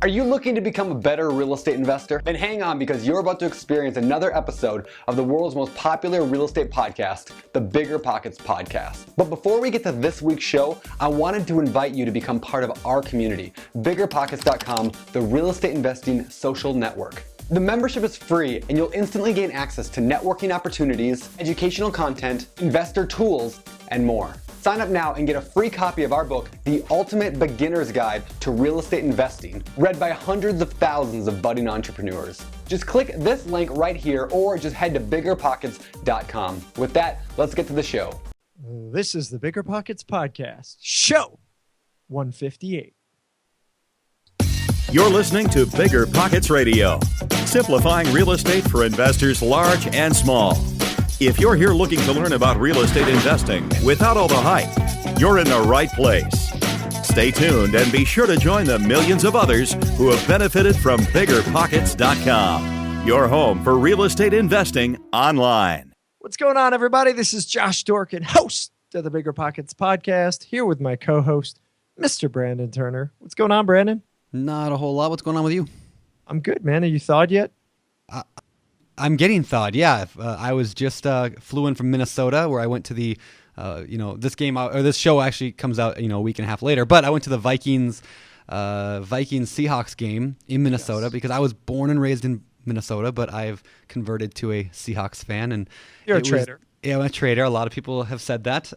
Are you looking to become a better real estate investor? Then hang on, because you're about to experience another episode of the world's most popular real estate podcast, the BiggerPockets podcast. But before we get to this week's show, I wanted to invite you to become part of our community, BiggerPockets.com, the real estate investing social network. The membership is free, and you'll instantly gain access to networking opportunities, educational content, investor tools, and more. Sign up now and get a free copy of our book, The Ultimate Beginner's Guide to Real Estate Investing, read by hundreds of thousands of budding entrepreneurs. Just click this link right here, or just head to BiggerPockets.com. With that, let's get to the show. This is the BiggerPockets podcast, show 158. You're listening to BiggerPockets Radio, simplifying real estate for investors large and small. If you're here looking to learn about real estate investing without all the hype, you're in the right place. Stay tuned and be sure to join the millions of others who have benefited from BiggerPockets.com, your home for real estate investing online. What's going on, everybody? This is Josh Dorkin, host of the BiggerPockets podcast, here with my co-host, Mr. Brandon Turner. What's going on, Brandon? Not a whole lot. What's going on with you? I'm good, man. Are you thawed yet? I'm getting thawed. Yeah, I was just flew in from Minnesota, where I went to the, this show actually comes out, a week and a half later. But I went to the Vikings Seahawks game in Minnesota, because I was born and raised in Minnesota, but I've converted to a Seahawks fan. And you're a traitor. Yeah, I'm a traitor. A lot of people have said that.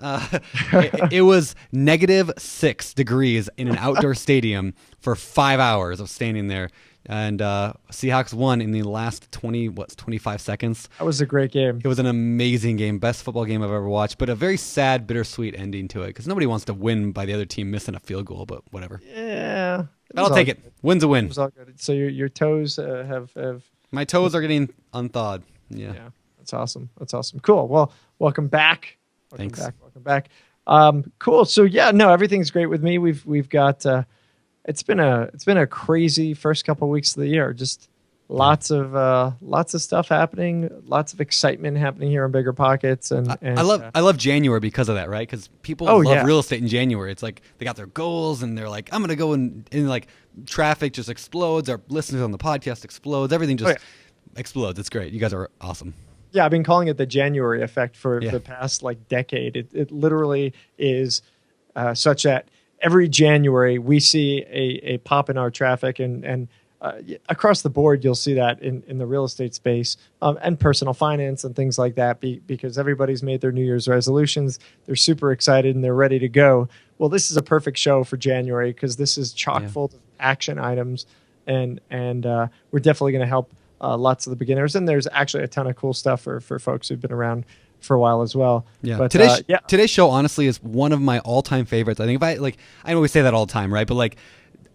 It was -6 degrees in an outdoor stadium for 5 hours of standing there. And Seahawks won in the last 25 seconds. That was a great game. It was an amazing game. Best football game I've ever watched, but a very sad, bittersweet ending to it, because nobody wants to win by the other team missing a field goal, but whatever. Yeah. I'll take it. Win's a win. It was all good. So your toes have... My toes are getting unthawed. Yeah. That's awesome. That's awesome. Cool. Well, welcome back. Thanks. Welcome back. Cool. So everything's great with me. We've got... It's been a crazy first couple of weeks of the year. Just lots of stuff happening, lots of excitement happening here on BiggerPockets, and I love January because of that, right? Because people love real estate in January. It's like they got their goals, and they're like, I'm gonna go and like traffic just explodes. Our listeners on the podcast explodes. Everything just explodes. It's great. You guys are awesome. Yeah, I've been calling it the January effect for the past decade. It literally is such that every January we see a pop in our traffic, and across the board you'll see that in the real estate space and personal finance and things like that, because everybody's made their New Year's resolutions. They're super excited and they're ready to go. Well, this is a perfect show for January, because this is chock full of action items, and we're definitely going to help lots of the beginners. And there's actually a ton of cool stuff for folks who've been around for a while as well. Yeah. But today's show honestly is one of my all-time favorites. I think I know we say that all the time, right? But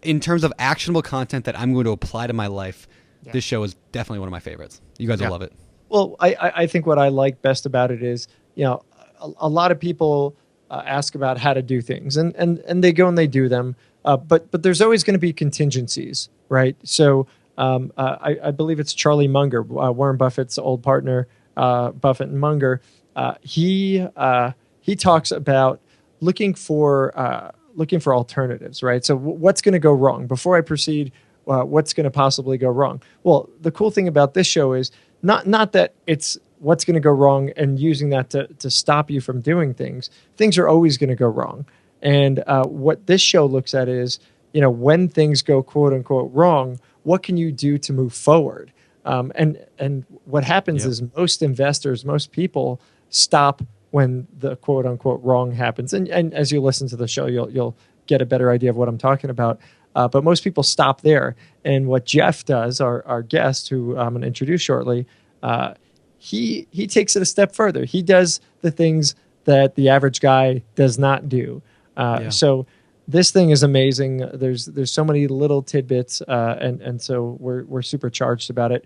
in terms of actionable content that I'm going to apply to my life, this show is definitely one of my favorites. You guys will love it. Well, I think what I like best about it is, a lot of people ask about how to do things, and they go and they do them. But there's always going to be contingencies, right? So I believe it's Charlie Munger, Warren Buffett's old partner, Buffett and Munger. He talks about looking for alternatives, right? So what's going to go wrong? Before I proceed, what's going to possibly go wrong? Well, the cool thing about this show is not that it's what's going to go wrong and using that to stop you from doing things. Things are always going to go wrong. And what this show looks at is, when things go quote unquote wrong, what can you do to move forward? And what happens is most investors, most people stop when the quote unquote wrong happens. And as you listen to the show, you'll get a better idea of what I'm talking about. But most people stop there. And what Jeff does, our guest, who I'm going to introduce shortly, he takes it a step further. He does the things that the average guy does not do. So this thing is amazing. There's so many little tidbits, and so we're super charged about it.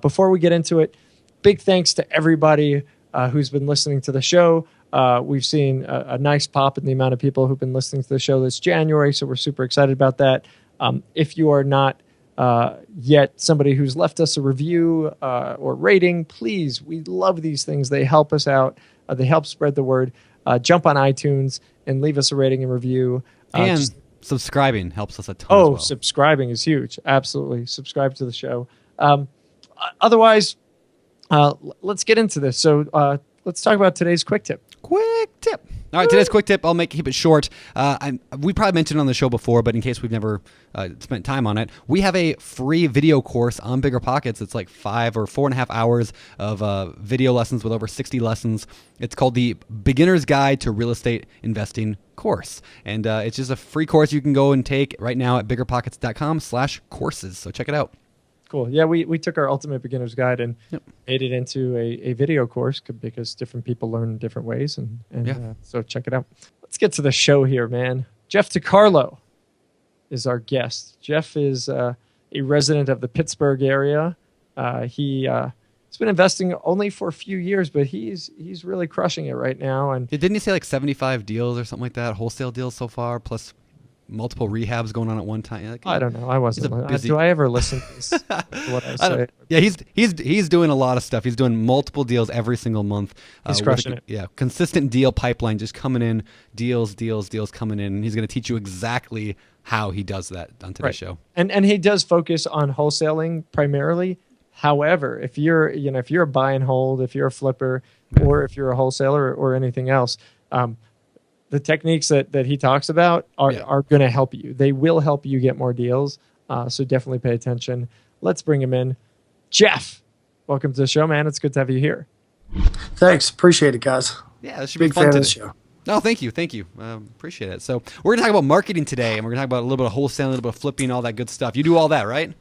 Before we get into it, big thanks to everybody who's been listening to the show. We've seen a nice pop in the amount of people who've been listening to the show this January, so we're super excited about that. If you are not yet somebody who's left us a review or rating, please, we love these things. They help us out. They help spread the word. Jump on iTunes and leave us a rating and review. And subscribing helps us a ton. Oh, as well. subscribing is huge. Absolutely. Subscribe to the show. Otherwise, let's get into this. So let's talk about today's quick tip. Quick tip. All right, today's quick tip, I'll keep it short. We probably mentioned it on the show before, but in case we've never spent time on it, we have a free video course on BiggerPockets. It's like 5 or 4.5 hours of video lessons with over 60 lessons. It's called the Beginner's Guide to Real Estate Investing course. And it's just a free course you can go and take right now at biggerpockets.com/courses. So check it out. Cool. Yeah, we took our Ultimate Beginner's Guide and made it into a video course because different people learn in different ways. So check it out. Let's get to the show here, man. Jeff DeCarlo is our guest. Jeff is a resident of the Pittsburgh area. He's been investing only for a few years, but he's really crushing it right now. And Didn't he say like 75 deals or something like that, wholesale deals so far, plus multiple rehabs going on at one time? Like, I don't know. I wasn't. Do I ever listen to what I say? Yeah, he's doing a lot of stuff. He's doing multiple deals every single month. He's crushing it. Yeah, consistent deal pipeline just coming in, deals coming in. And he's going to teach you exactly how he does that on today's show. And he does focus on wholesaling primarily. However, if you're a buy and hold, if you're a flipper, or if you're a wholesaler or anything else, the techniques that he talks about are going to help you. They will help you get more deals. So definitely pay attention. Let's bring him in. Jeff, welcome to the show, man. It's good to have you here. Thanks. Appreciate it, guys. Yeah, this should Big be fun fan today. of the show. No, thank you. Appreciate it. So we're going to talk about marketing today, and we're going to talk about a little bit of wholesaling, a little bit of flipping, all that good stuff. You do all that, right?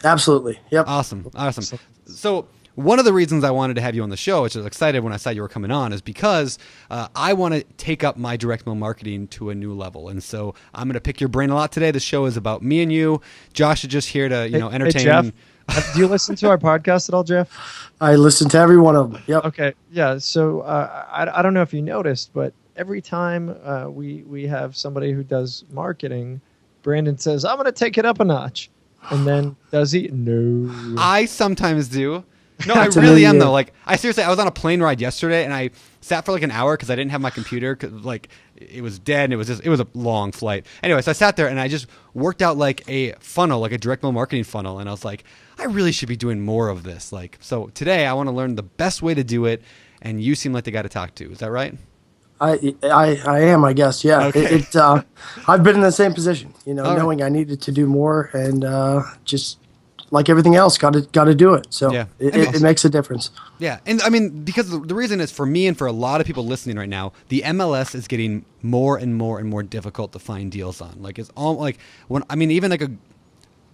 Absolutely. Yep. Awesome. So one of the reasons I wanted to have you on the show, which I was excited when I saw you were coming on, is because I want to take up my direct mail marketing to a new level. And so I'm going to pick your brain a lot today. The show is about me and you. Josh is just here to entertain. Hey, Jeff, do you listen to our podcast at all, Jeff? I listen to every one of them. Yep. Okay. Yeah. So I don't know if you noticed, but every time we have somebody who does marketing, Brandon says, "I'm going to take it up a notch." And then does he? No. I sometimes do. No, I really am though. Like, I was on a plane ride yesterday, and I sat for like an hour because I didn't have my computer. Cause like it was dead, and it was a long flight. Anyway, so I sat there and I just worked out like a funnel, like a direct mail marketing funnel, and I was like, I really should be doing more of this. Like, so today I want to learn the best way to do it, and you seem like the guy to talk to. Is that right? I am, I guess. Yeah. Okay. I've been in the same position, knowing I needed to do more, and just like everything else, got to do it. So it makes a difference. Yeah. And I mean, because the reason is for me and for a lot of people listening right now, the MLS is getting more and more and more difficult to find deals on. Like, it's all like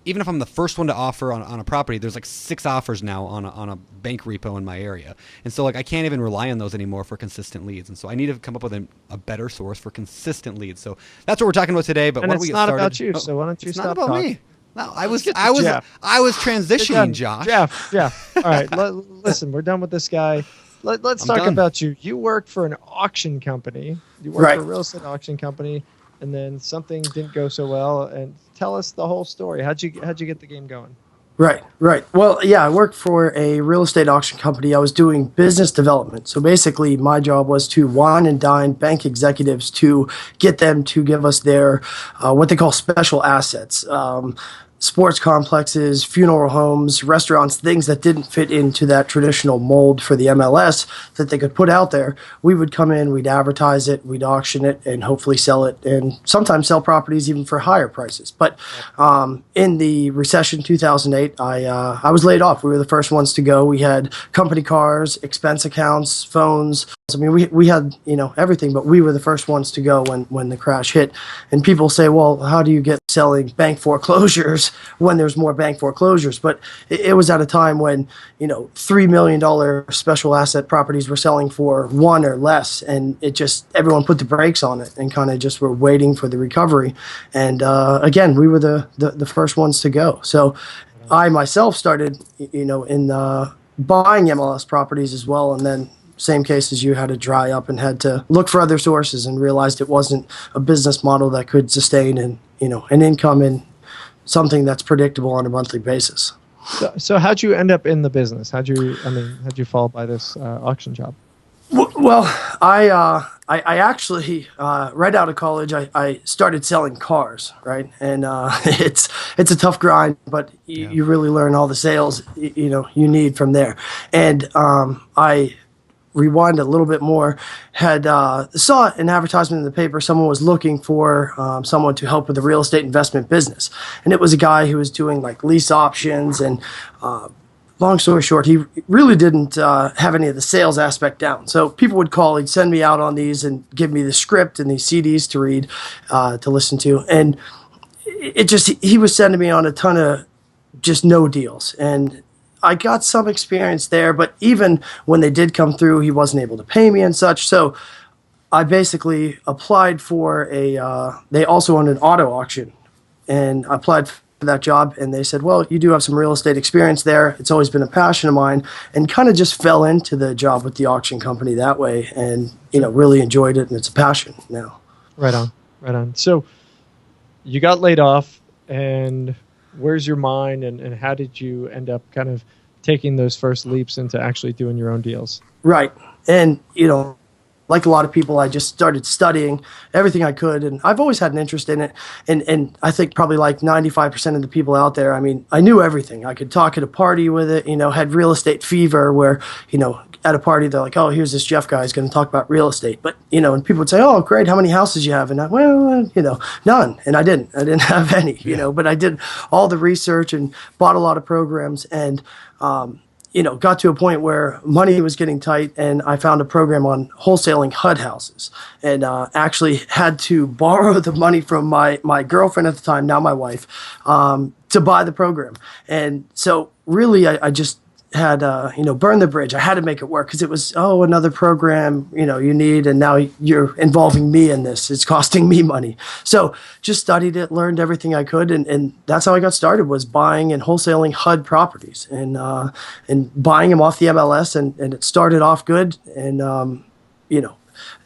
even if I'm the first one to offer on a property, there's like 6 offers now on a bank repo in my area. And so like I can't even rely on those anymore for consistent leads. And so I need to come up with a better source for consistent leads. So that's what we're talking about today. But and why don't we it's get not started? about you, so why don't you It's stop not about talking? me. No, I was transitioning, Josh. Jeff. All right, listen, we're done with this guy. Let's talk about you. You work for an auction company. You work for a real estate auction company, and then something didn't go so well. And tell us the whole story. How'd you get the game going? Right. Well, yeah, I worked for a real estate auction company. I was doing business development. So basically, my job was to wine and dine bank executives to get them to give us their what they call special assets. Sports complexes, funeral homes, restaurants, things that didn't fit into that traditional mold for the MLS that they could put out there. We would come in, we'd advertise it, we'd auction it, and hopefully sell it, and sometimes sell properties even for higher prices. But in the recession 2008, I was laid off. We were the first ones to go. We had company cars, expense accounts, phones. I mean, we had everything, but we were the first ones to go when the crash hit. And people say, well, how do you get selling bank foreclosures when there's more bank foreclosures? But it was at a time when $3 million special asset properties were selling for 1 or less, and everyone put the brakes on it and kind of just were waiting for the recovery. And again, we were the first ones to go. So I myself started in buying MLS properties as well, and then same case as you, had to dry up and had to look for other sources and realized it wasn't a business model that could sustain an income and something that's predictable on a monthly basis. So how'd you end up in the business? How'd you fall by this auction job? Well, Well, I actually right out of college I started selling cars, right, and it's a tough grind, but you really learn all the sales you need from there, and I rewind a little bit more, had saw an advertisement in the paper. Someone was looking for someone to help with the real estate investment business, and it was a guy who was doing like lease options and. Long story short, he really didn't have any of the sales aspect down. So people would call, he'd send me out on these and give me the script and these CDs to read, to listen to. And he was sending me on a ton of just no deals. And I got some experience there, but even when they did come through, he wasn't able to pay me and such. So I basically applied for they also own an auto auction, and I applied for that job, and they said, well, you do have some real estate experience there. It's always been a passion of mine, and kind of just fell into the job with the auction company that way, and really enjoyed it, and it's a passion now. Right on. So you got laid off, and where's your mind, and how did you end up kind of taking those first leaps into actually doing your own deals? Right. And like a lot of people, I just started studying everything I could, and I've always had an interest in it. And I think probably like 95% of the people out there, I mean, I knew everything. I could talk at a party with it, had real estate fever where, at a party, they're like, oh, here's this Jeff guy who's going to talk about real estate. But, and people would say, oh, great, how many houses you have? And I, well, none. And I didn't have any, but I did all the research and bought a lot of programs, and, got to a point where money was getting tight, and I found a program on wholesaling HUD houses, and actually had to borrow the money from my girlfriend at the time, now my wife, to buy the program. And so really I just had, burned the bridge. I had to make it work because it was, another program, you need, and now you're involving me in this. It's costing me money. So just studied it, learned everything I could. And that's how I got started, was buying and wholesaling HUD properties and buying them off the MLS. And it started off good. And,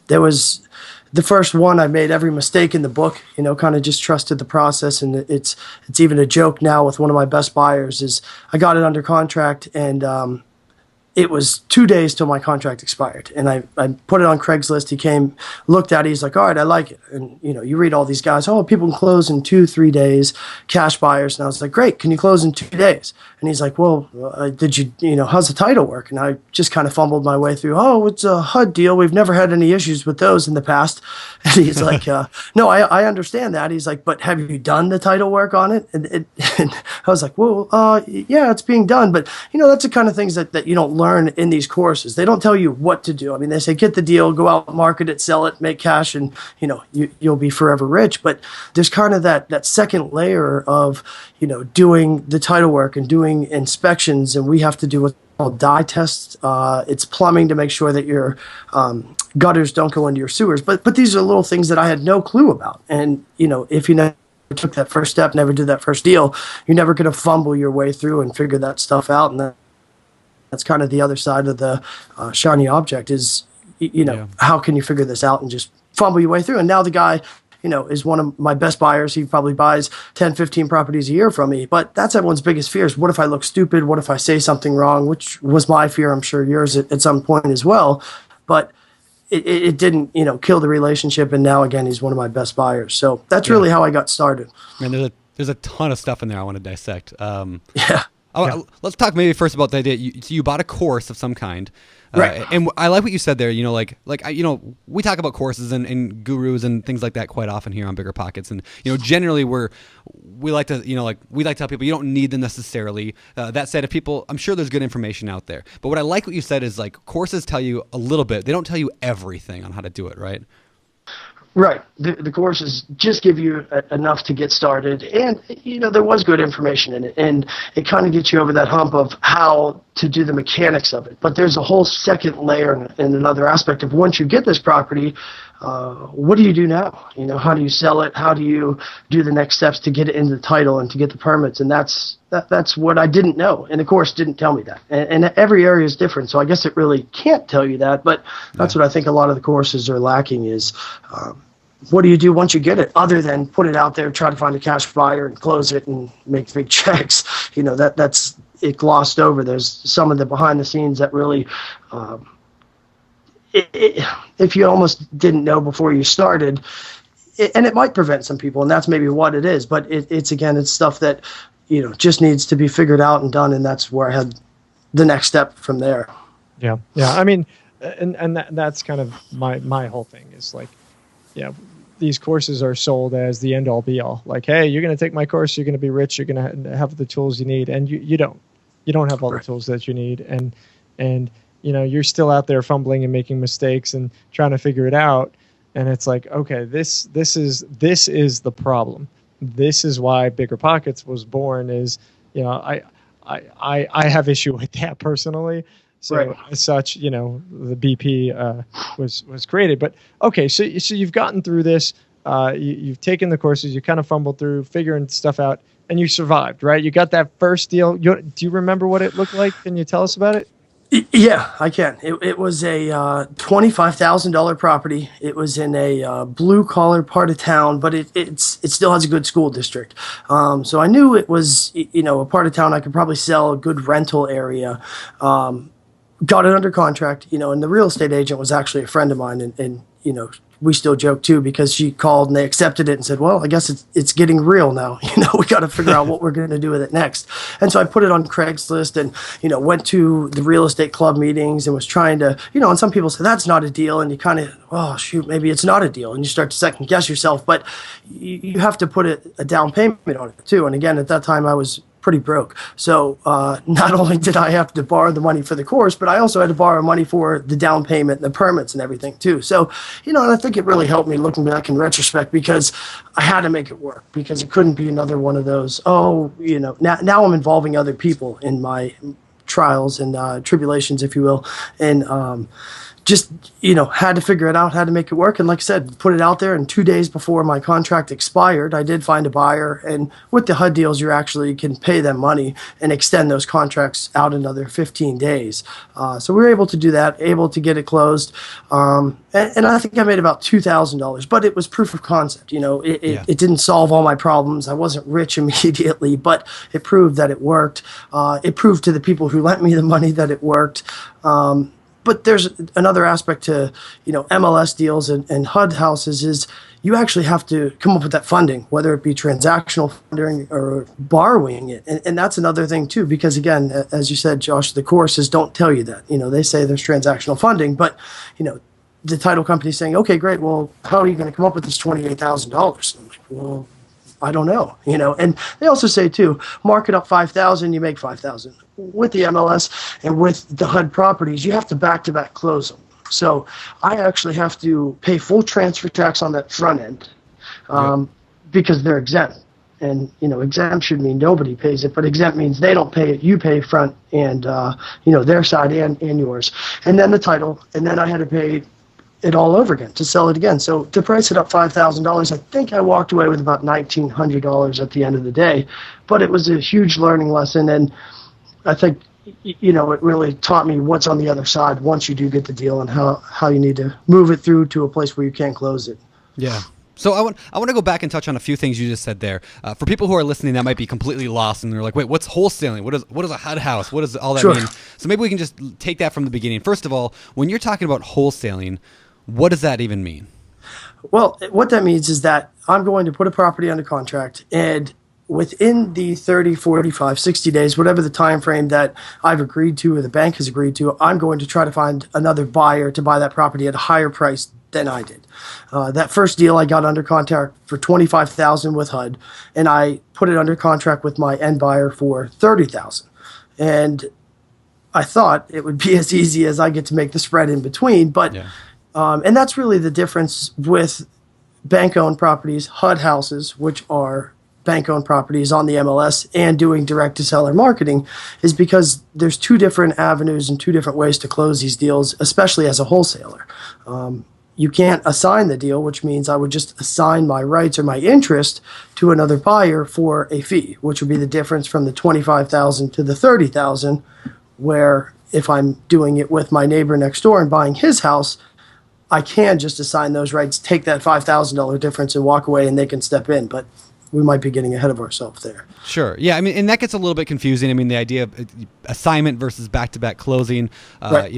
there was the first one, I made every mistake in the book, kind of just trusted the process. And it's even a joke now with one of my best buyers is I got it under contract, and it was 2 days till my contract expired. And I put it on Craigslist. He came, looked at it. He's like, all right, I like it. And, you read all these guys, people can close in 2-3 days, cash buyers. And I was like, great, can you close in 2 days? And he's like, well, did you, how's the title work? And I just kind of fumbled my way through, it's a HUD deal. We've never had any issues with those in the past. And he's like, no, I understand that. He's like, but have you done the title work on it? And I was like, well, yeah, it's being done. But, that's the kind of things that you don't learn in these courses. They don't tell you what to do. I mean, they say, get the deal, go out, market it, sell it, make cash, and, you'll be forever rich. But there's kind of that second layer of, doing the title work and doing inspections, and we have to do what's called dye tests. It's plumbing to make sure that your gutters don't go into your sewers. But these are little things that I had no clue about. And, if you never took that first step, never did that first deal, you're never going to fumble your way through and figure that stuff out. And that's kind of the other side of the shiny object is, how can you figure this out and just fumble your way through? And now the guy, is one of my best buyers. He probably buys 10, 15 properties a year from me. But that's everyone's biggest fears. What if I look stupid? What if I say something wrong? Which was my fear. I'm sure yours at some point as well. But it didn't, kill the relationship. And now, again, he's one of my best buyers. So that's really how I got started. Man, there's a ton of stuff in there I want to dissect. Yeah. Let's talk maybe first about the idea. You bought a course of some kind, right? And I like what you said there. We talk about courses and gurus and things like that quite often here on BiggerPockets. And generally we like to tell people you don't need them necessarily. That said, I'm sure there's good information out there. But what I like what you said is like courses tell you a little bit. They don't tell you everything on how to do it, right? Right. The courses just give you enough to get started. And, there was good information in it. And it kind of gets you over that hump of how to do the mechanics of it. But there's a whole second layer and another aspect of once you get this property, what do you do now? How do you sell it? How do you do the next steps to get it into the title and to get the permits? And that's what I didn't know. And the course didn't tell me that. And every area is different. So I guess it really can't tell you that. But that's what I think a lot of the courses are lacking is what do you do once you get it other than put it out there, try to find a cash buyer and close it and make big checks? That's it glossed over. There's some of the behind the scenes that really if you almost didn't know before you started, and it might prevent some people, and that's maybe what it is. But it's stuff that just needs to be figured out and done, and that's where I had the next step from there. Yeah. I mean, and that's kind of my whole thing is like, these courses are sold as the end all be all. Like, hey, you're going to take my course, you're going to be rich, you're going to have the tools you need, and you don't have all the tools that you need, and you're still out there fumbling and making mistakes and trying to figure it out. And it's like, okay, this is the problem. This is why BiggerPockets was born. Is I have issue with that personally. So as such, the BP was created. But okay, so you've gotten through this. You've taken the courses. You kind of fumbled through figuring stuff out, and you survived, right? You got that first deal. Do you remember what it looked like? Can you tell us about it? Yeah, I can. It was a $25,000 property. It was in a blue collar part of town, but it still has a good school district. So I knew it was a part of town I could probably sell, a good rental area. Got it under contract, and the real estate agent was actually a friend of mine, and we still joke too, because she called and they accepted it and said, well, I guess it's getting real now. We got to figure out what we're going to do with it next. And so I put it on Craigslist and, went to the real estate club meetings and was trying to, and some people say that's not a deal. And you kind of, oh, shoot, maybe it's not a deal. And you start to second guess yourself, but you have to put a down payment on it too. And again, at that time I was pretty broke. So not only did I have to borrow the money for the course, but I also had to borrow money for the down payment and the permits and everything too. So, and I think it really helped me looking back in retrospect, because I had to make it work, because it couldn't be another one of those, now I'm involving other people in my trials and tribulations, if you will. And just, had to figure it out, had to make it work. And like I said, put it out there. And 2 days before my contract expired, I did find a buyer. And with the HUD deals, you actually can pay them money and extend those contracts out another 15 days. So we were able to do that, able to get it closed. And I think I made about $2,000, but it was proof of concept. It didn't solve all my problems. I wasn't rich immediately, but it proved that it worked. It proved to the people who lent me the money that it worked. But there's another aspect to, MLS deals and HUD houses is you actually have to come up with that funding, whether it be transactional funding or borrowing it. And that's another thing too, because again, as you said, Josh, the courses don't tell you that. They say there's transactional funding, but, the title company's saying, okay, great. Well, how are you going to come up with this $28,000? I'm like, well, I don't know, and they also say too, mark it up 5,000, you make 5,000. With the MLS and with the HUD properties, you have to back-to-back close them. So I actually have to pay full transfer tax on that front end because they're exempt. And, exempt should mean nobody pays it, but exempt means they don't pay it, you pay front and, their side and yours. And then the title, and then I had to pay it all over again to sell it again. So to price it up $5,000, I think I walked away with about $1,900 at the end of the day. But it was a huge learning lesson, and I think it really taught me what's on the other side once you do get the deal and how you need to move it through to a place where you can close it. Yeah. So I want to go back and touch on a few things you just said there. For people who are listening that might be completely lost and they're like, wait, what's wholesaling? What is a HUD house? What does all that mean? So maybe we can just take that from the beginning. First of all, when you're talking about wholesaling, what does that even mean? Well, what that means is that I'm going to put a property under contract, and within the 30, 45, 60 days, whatever the time frame that I've agreed to or the bank has agreed to, I'm going to try to find another buyer to buy that property at a higher price than I did. That first deal I got under contract for $25,000 with HUD, and I put it under contract with my end buyer for $30,000. And I thought it would be as easy as I get to make the spread in between, but and that's really the difference with bank-owned properties, HUD houses, which are bank-owned properties on the MLS, and doing direct-to-seller marketing, is because there's two different avenues and two different ways to close these deals, especially as a wholesaler. You can't assign the deal, which means I would just assign my rights or my interest to another buyer for a fee, which would be the difference from the $25,000 to the $30,000, where if I'm doing it with my neighbor next door and buying his house, I can just assign those rights, take that $5,000 difference and walk away, and they can step in. But we might be getting ahead of ourselves there. Sure. Yeah. I mean, and that gets a little bit confusing. I mean, the idea of assignment versus back-to-back closing. Right.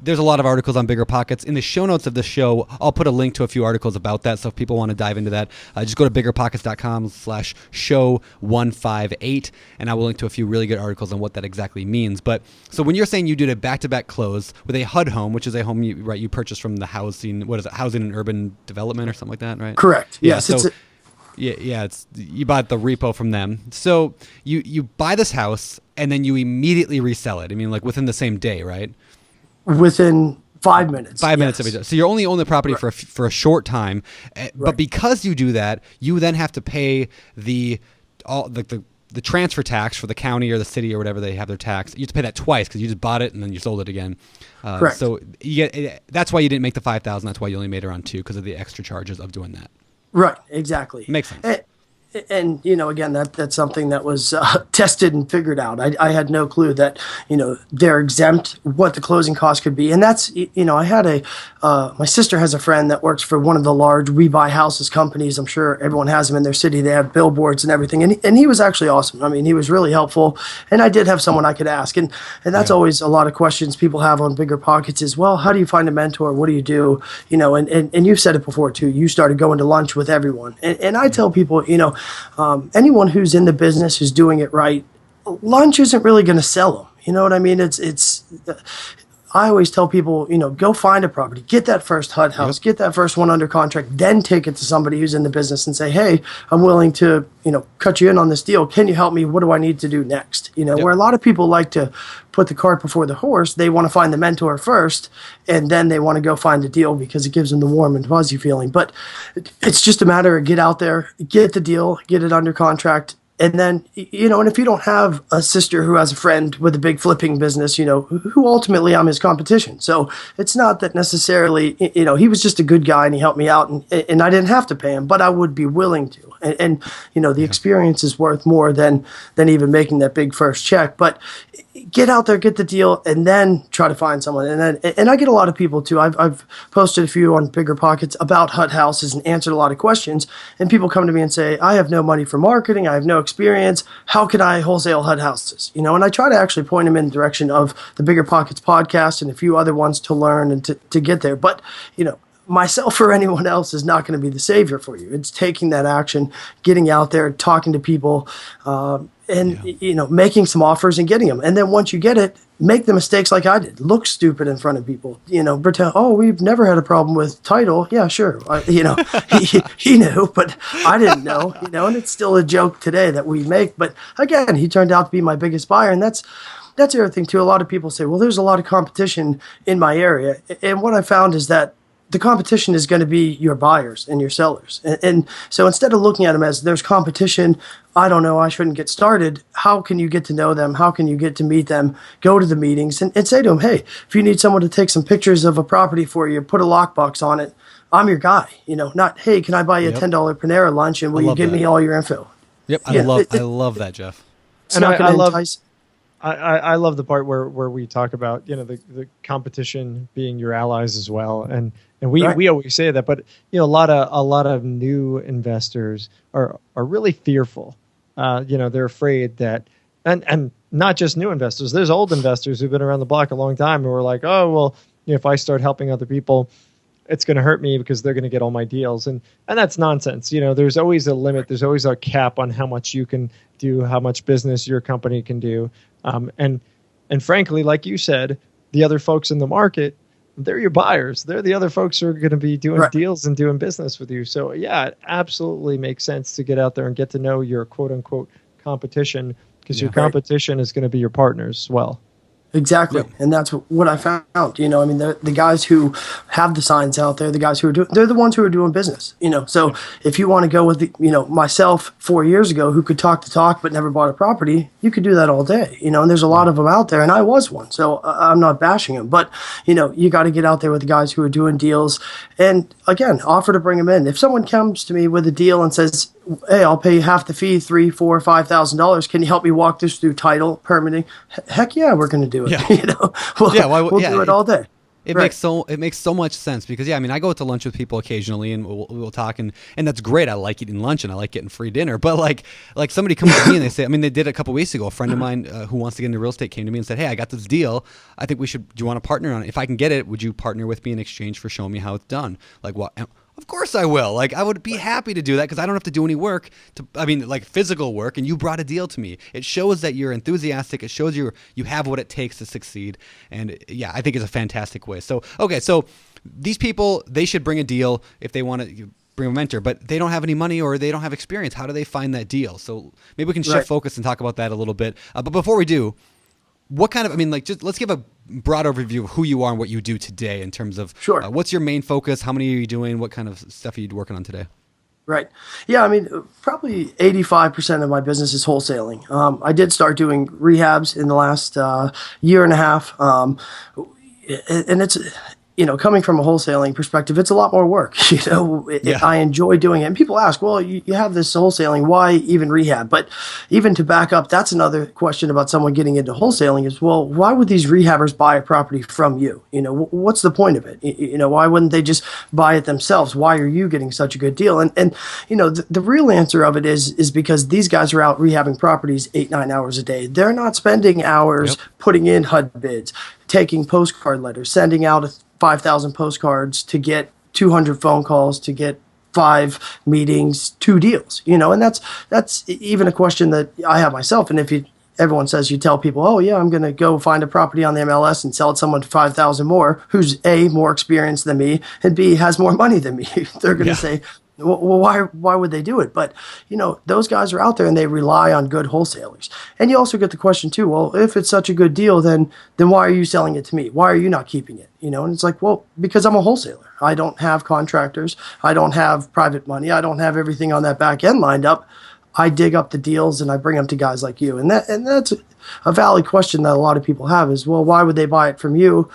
There's a lot of articles on BiggerPockets. In the show notes of the show, I'll put a link to a few articles about that. So if people want to dive into that, just go to biggerpockets.com/show158, and I will link to a few really good articles on what that exactly means. But so when you're saying you did a back-to-back close with a HUD home, which is a home you purchased from the housing and urban development or something like that, right? Correct. Yeah. Yes. So, it's you bought the repo from them. So you buy this house and then you immediately resell it. I mean, like within the same day, right? Within 5 minutes. 5 minutes of it. So you only own the property for a short time, but because you do that, you then have to pay the transfer tax for the county or the city or whatever they have their tax. You have to pay that twice because you just bought it and then you sold it again. Correct. So that's why you didn't make the 5,000. That's why you only made around 2 because of the extra charges of doing that. Right, exactly. Makes sense. And again, that's something that was tested and figured out. I had no clue that, they're exempt, what the closing cost could be. And that's, I had my sister has a friend that works for one of the large We Buy Houses companies. I'm sure everyone has them in their city. They have billboards and everything. And he was actually awesome. I mean, he was really helpful. And I did have someone I could ask. And that's always a lot of questions people have on BiggerPockets is, well, how do you find a mentor? What do you do? And you've said it before too. You started going to lunch with everyone. And I tell people, anyone who's in the business who's doing it right, lunch isn't really going to sell them. You know what I mean? I always tell people, go find a property, get that first HUD house, get that first one under contract, then take it to somebody who's in the business and say, hey, I'm willing to, cut you in on this deal. Can you help me? What do I need to do next? Where a lot of people like to put the cart before the horse, they want to find the mentor first, and then they want to go find a deal because it gives them the warm and fuzzy feeling. But it's just a matter of get out there, get the deal, get it under contract. And then, and if you don't have a sister who has a friend with a big flipping business, who ultimately I'm his competition. So it's not that necessarily, he was just a good guy and he helped me out and I didn't have to pay him, but I would be willing to. And the experience is worth more than even making that big first check. But get out there, get the deal, and then try to find someone. And I get a lot of people too. I've posted a few on BiggerPockets about HUD houses and answered a lot of questions. And people come to me and say, I have no money for marketing. I have no experience. How can I wholesale HUD houses? And I try to actually point them in the direction of the BiggerPockets podcast and a few other ones to learn and to get there. But, myself or anyone else is not going to be the savior for you. It's taking that action, getting out there, talking to people, making some offers and getting them. And then once you get it, make the mistakes like I did. Look stupid in front of people. Pretend, we've never had a problem with title. Yeah, sure. He knew, but I didn't know. And it's still a joke today that we make. But again, he turned out to be my biggest buyer, and that's the other thing too. A lot of people say, well, there's a lot of competition in my area, and what I found is that the competition is going to be your buyers and your sellers. And so instead of looking at them as there's competition, I don't know, I shouldn't get started, how can you get to know them? How can you get to meet them? Go to the meetings and say to them, hey, if you need someone to take some pictures of a property for you, put a lockbox on it, I'm your guy. Not, hey, can I buy you a $10 Panera lunch and will you give me all your info? Yep, I love that, Jeff. It's not going to entice. I love the part where we talk about the competition being your allies as well, and we always say that, but a lot of new investors are really fearful. They're afraid that, and not just new investors. There's old investors who've been around the block a long time who are like, oh well, if I start helping other people, it's going to hurt me because they're going to get all my deals, and that's nonsense. There's always a limit. There's always a cap on how much you can do, how much business your company can do. And frankly, like you said, the other folks in the market, they're your buyers. They're the other folks who are going to be doing deals and doing business with you. So yeah, it absolutely makes sense to get out there and get to know your quote unquote competition, because your competition is going to be your partners as well. Exactly. Yep. And that's what I found. The guys who have the signs out there, the guys who are they're the ones who are doing business. So if you want to go with myself 4 years ago who could talk the talk but never bought a property, you could do that all day. And there's a lot of them out there, and I was one. So I'm not bashing them, but you got to get out there with the guys who are doing deals, and again, offer to bring them in. If someone comes to me with a deal and says, hey, I'll pay you half the fee, $3,000, $4,000, $5,000. Can you help me walk this through title, permitting? Heck yeah, we're going to do it. Yeah. We'll do it all day. It Right. makes so much sense because I mean I go out to lunch with people occasionally and we'll talk and that's great. I like eating lunch and I like getting free dinner. But like somebody comes to me and they say, I mean they did a couple weeks ago. A friend of mine who wants to get into real estate came to me and said, hey, I got this deal. I think do you want to partner on it? If I can get it, would you partner with me in exchange for showing me how it's done? Like what? Of course I will. Like I would be happy to do that because I don't have to do any work like physical work, and you brought a deal to me. It shows that you're enthusiastic. It shows you have what it takes to succeed. And I think it's a fantastic way. So, okay. So these people, they should bring a deal if they want to bring a mentor, but they don't have any money or they don't have experience. How do they find that deal? So maybe we can shift focus and talk about that a little bit. But before we do, what kind of, just let's give a broad overview of who you are and what you do today in terms of what's your main focus? How many are you doing? What kind of stuff are you working on today? Right. Yeah, probably 85% of my business is wholesaling. I did start doing rehabs in the last year and a half. And it's, coming from a wholesaling perspective, it's a lot more work. I enjoy doing it. And people ask, well, you have this wholesaling, why even rehab? But even to back up, that's another question about someone getting into wholesaling is, well, why would these rehabbers buy a property from you? What's the point of it? Why wouldn't they just buy it themselves? Why are you getting such a good deal? And the real answer of it is because these guys are out rehabbing properties 8-9 hours a day. They're not spending hours putting in HUD bids, taking postcard letters, sending out 5,000 postcards to get 200 phone calls to get 5 meetings, 2 deals, and that's even a question that I have myself. And if everyone says you tell people, oh yeah, I'm going to go find a property on the MLS and sell it to someone for 5,000 more, who's A, more experienced than me, and B, has more money than me, they're going to say, well, why would they do it? But, those guys are out there and they rely on good wholesalers. And you also get the question too, well, if it's such a good deal, then why are you selling it to me? Why are you not keeping it? And it's like, well, because I'm a wholesaler. I don't have contractors. I don't have private money. I don't have everything on that back end lined up. I dig up the deals and I bring them to guys like you. And that's a valid question that a lot of people have is, well, why would they buy it from you?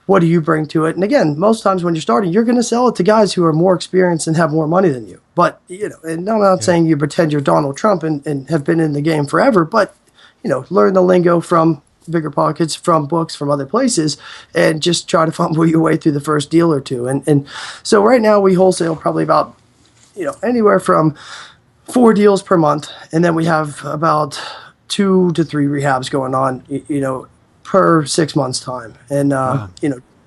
What do you bring to it? And again, most times when you're starting, you're going to sell it to guys who are more experienced and have more money than you. But, and I'm not saying you pretend you're Donald Trump and have been in the game forever, but, learn the lingo from BiggerPockets, from books, from other places, and just try to fumble your way through the first deal or two. And so right now we wholesale probably about, anywhere from 4 deals per month. And then we have about 2 to 3 rehabs going on, per 6 months time. And,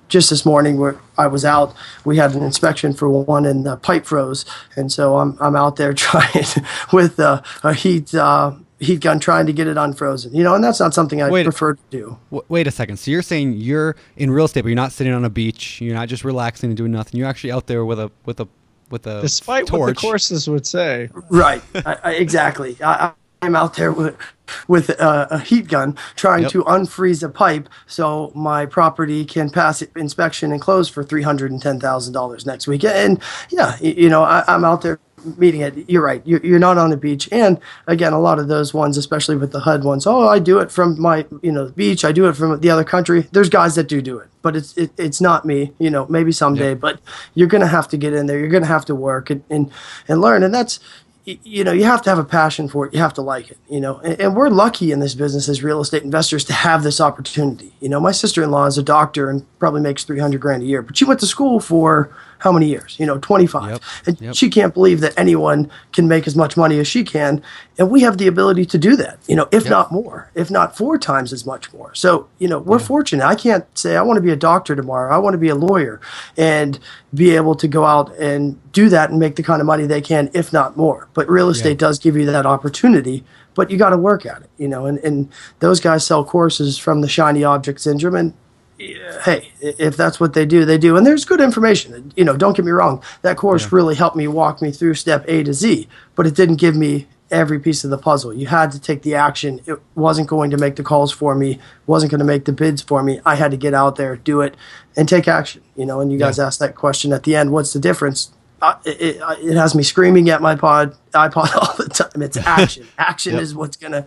just this morning where I was out, we had an inspection for one and the pipe froze. And so I'm out there trying with a heat gun trying to get it unfrozen, and that's not something I prefer to do. Wait a second. So you're saying you're in real estate, but you're not sitting on a beach. You're not just relaxing and doing nothing. You're actually out there with a despite torch. what the courses would say. Right. Exactly. I'm out there with a heat gun trying to unfreeze a pipe so my property can pass inspection and close for $310,000 next week. And I'm out there meeting it. You're right. You're not on the beach. And again, a lot of those ones, especially with the HUD ones, I do it from my beach. I do it from the other country. There's guys that do it, but it's not me. Maybe someday. But you're gonna have to get in there. You're gonna have to work and learn. And that's. You have to have a passion for it. You have to like it, and we're lucky in this business as real estate investors to have this opportunity. My sister-in-law is a doctor and probably makes $300,000 a year, but she went to school for how many years? 25. And she can't believe that anyone can make as much money as she can. And we have the ability to do that, if not more, if not 4 times as much more. So, we're fortunate. I can't say I want to be a doctor tomorrow. I want to be a lawyer and be able to go out and do that and make the kind of money they can, if not more. But real estate does give you that opportunity, but you got to work at it, and those guys sell courses from the shiny object syndrome. And hey, if that's what they do, they do. And there's good information. Don't get me wrong. That course really helped me walk me through step A to Z, but it didn't give me every piece of the puzzle. You had to take the action. It wasn't going to make the calls for me, wasn't going to make the bids for me. I had to get out there, do it, and take action. And you guys asked that question at the end, what's the difference? It has me screaming at my iPod all the time. It's action. Action is what's gonna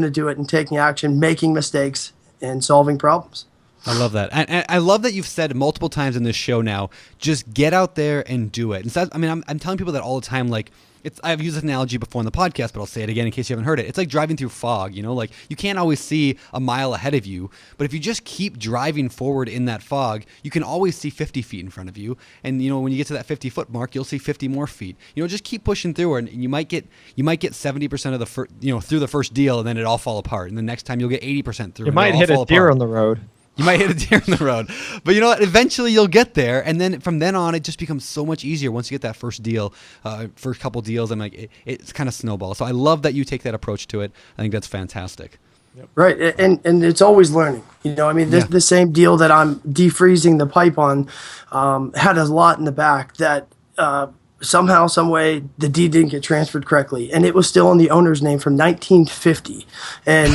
do it, and taking action, making mistakes, and solving problems. I love that. And I love that you've said multiple times in this show now, just get out there and do it. And so, I'm telling people that all the time, like, I've used this analogy before on the podcast, but I'll say it again in case you haven't heard it. It's like driving through fog, like you can't always see a mile ahead of you, but if you just keep driving forward in that fog, you can always see 50 feet in front of you. And when you get to that 50-foot mark, you'll see 50 more feet. Just keep pushing through, and you might get 70% of the through the first deal, and then it all fall apart. And the next time you'll get 80% through. You might hit a deer on the road. You might hit a deer on the road, but you know what? Eventually you'll get there, and then from then on, it just becomes so much easier once you get that first deal, first couple deals. I'm like, it's kind of snowball. So I love that you take that approach to it. I think that's fantastic. Right, and it's always learning. The same deal that I'm defreezing the pipe on had a lot in the back that somehow, some way, the deed didn't get transferred correctly, and it was still in the owner's name from 1950, and.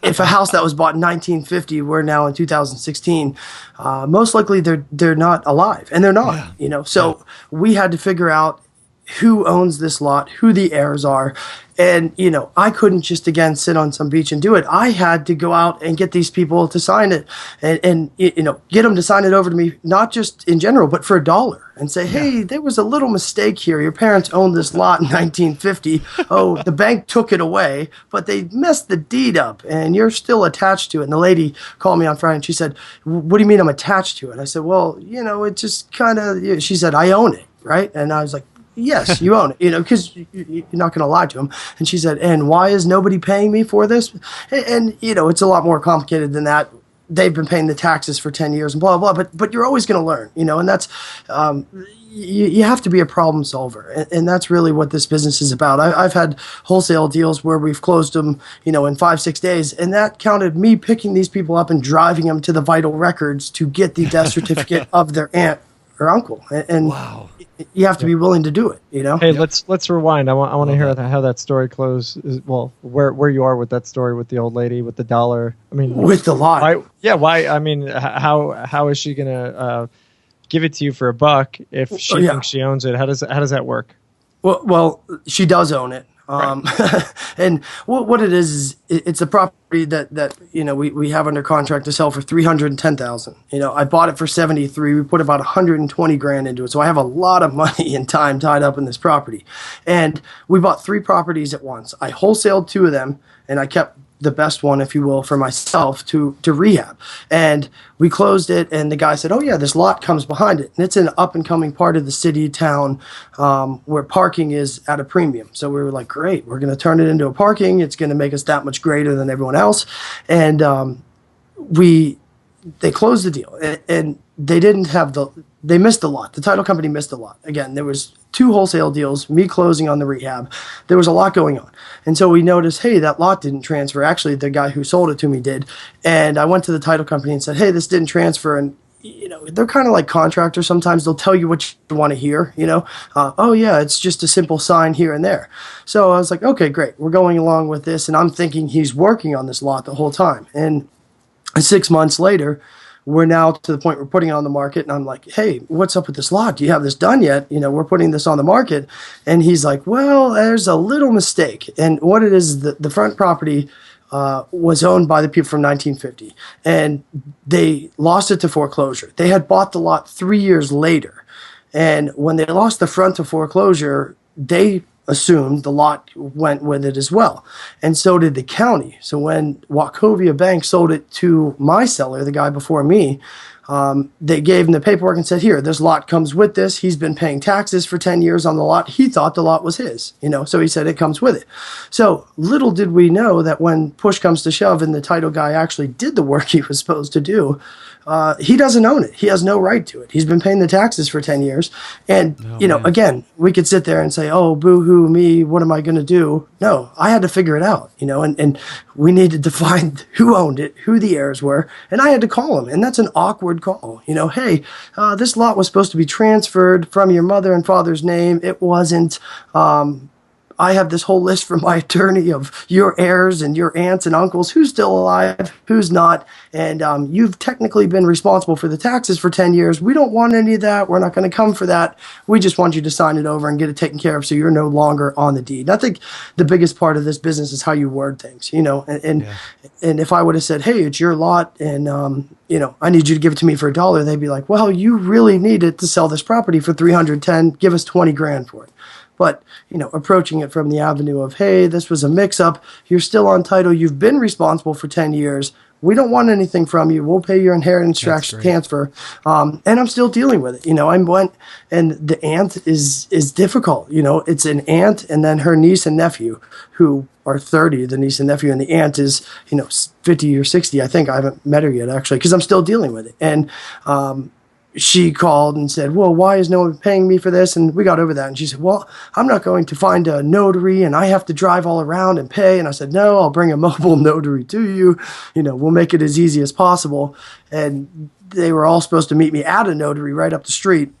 If a house that was bought in 1950, we're now in 2016, most likely they're not alive, and they're not. So we had to figure out who owns this lot, who the heirs are, and I couldn't just again sit on some beach and do it. I had to go out and get these people to sign it, and get them to sign it over to me, not just in general, but for $1, and say, hey, there was a little mistake here. Your parents owned this lot in 1950. Oh, the bank took it away, but they messed the deed up, and you're still attached to it. And the lady called me on Friday, and she said, what do you mean I'm attached to it? I said, well, it just kind of. She said, I own it, right? And I was like, yes, you own it, because you're not going to lie to him. And she said, and why is nobody paying me for this? And it's a lot more complicated than that. They've been paying the taxes for 10 years and blah, blah, blah. But you're always going to learn, and that's, you have to be a problem solver. And that's really what this business is about. I've had wholesale deals where we've closed them, in 5-6 days. And that counted me picking these people up and driving them to the vital records to get the death certificate of their aunt or uncle. And wow. You have to be willing to do it, Hey, let's rewind. I want to hear how that story closed. Well, where you are with that story with the old lady with the $1. I mean, with the lot. Why? I mean, how is she gonna give it to you for $1 if she thinks she owns it? How does that work? Well, she does own it. Right. And what it is it's a property that we have under contract to sell for $310,000. I bought it for $73,000. We put about $120,000 into it, so I have a lot of money and time tied up in this property. And we bought 3 properties at once. I wholesaled 2 of them, and I kept the best one, if you will, for myself to rehab. And we closed it, and the guy said, oh yeah, this lot comes behind it. And it's an up and coming part of the city, town, where parking is at a premium. So we were like, great, we're going to turn it into a parking. It's going to make us that much greater than everyone else. And they closed the deal, and they missed the lot. The title company missed the lot. Again, there was 2 wholesale deals, me closing on the rehab. There was a lot going on. And so we noticed, hey, that lot didn't transfer. Actually, the guy who sold it to me did. And I went to the title company and said, hey, this didn't transfer. And, they're kind of like contractors. Sometimes they'll tell you what you want to hear, oh yeah, it's just a simple sign here and there. So I was like, okay, great. We're going along with this. And I'm thinking he's working on this lot the whole time. And 6 months later, we're now to the point we're putting it on the market, and I'm like, hey, what's up with this lot? Do you have this done yet? We're putting this on the market. And he's like, well, there's a little mistake. And what it is, the front property was owned by the people from 1950, and they lost it to foreclosure. They had bought the lot 3 years later. And when they lost the front to foreclosure, they assumed the lot went with it as well. And so did the county. So when Wachovia Bank sold it to my seller, the guy before me, they gave him the paperwork and said, here, this lot comes with this. He's been paying taxes for 10 years on the lot. He thought the lot was his, so he said it comes with it. So little did we know that when push comes to shove and the title guy actually did the work he was supposed to do, he doesn't own it. He has no right to it. He's been paying the taxes for 10 years. And, again, we could sit there and say, oh, boo-hoo, me, what am I going to do? No, I had to figure it out, and we needed to find who owned it, who the heirs were, and I had to call him. And that's an awkward call. Hey, this lot was supposed to be transferred from your mother and father's name. It wasn't. I have this whole list from my attorney of your heirs and your aunts and uncles, who's still alive, who's not. And you've technically been responsible for the taxes for 10 years. We don't want any of that. We're not going to come for that. We just want you to sign it over and get it taken care of so you're no longer on the deed. And I think the biggest part of this business is how you word things, and if I would have said, hey, it's your lot and, I need you to give it to me for $1, they'd be like, well, you really need it to sell this property for $310. Give us $20,000 for it. But, approaching it from the avenue of, hey, this was a mix-up. You're still on title. You've been responsible for 10 years. We don't want anything from you. We'll pay your inheritance transfer. And I'm still dealing with it. I went, and the aunt is difficult. It's an aunt and then her niece and nephew who are 30, the niece and nephew, and the aunt is, 50 or 60. I think I haven't met her yet, actually, because I'm still dealing with it. And she called and said, well, why is no one paying me for this? And we got over that. And she said, well, I'm not going to find a notary and I have to drive all around and pay. And I said, no, I'll bring a mobile notary to you. We'll make it as easy as possible. And they were all supposed to meet me at a notary right up the street.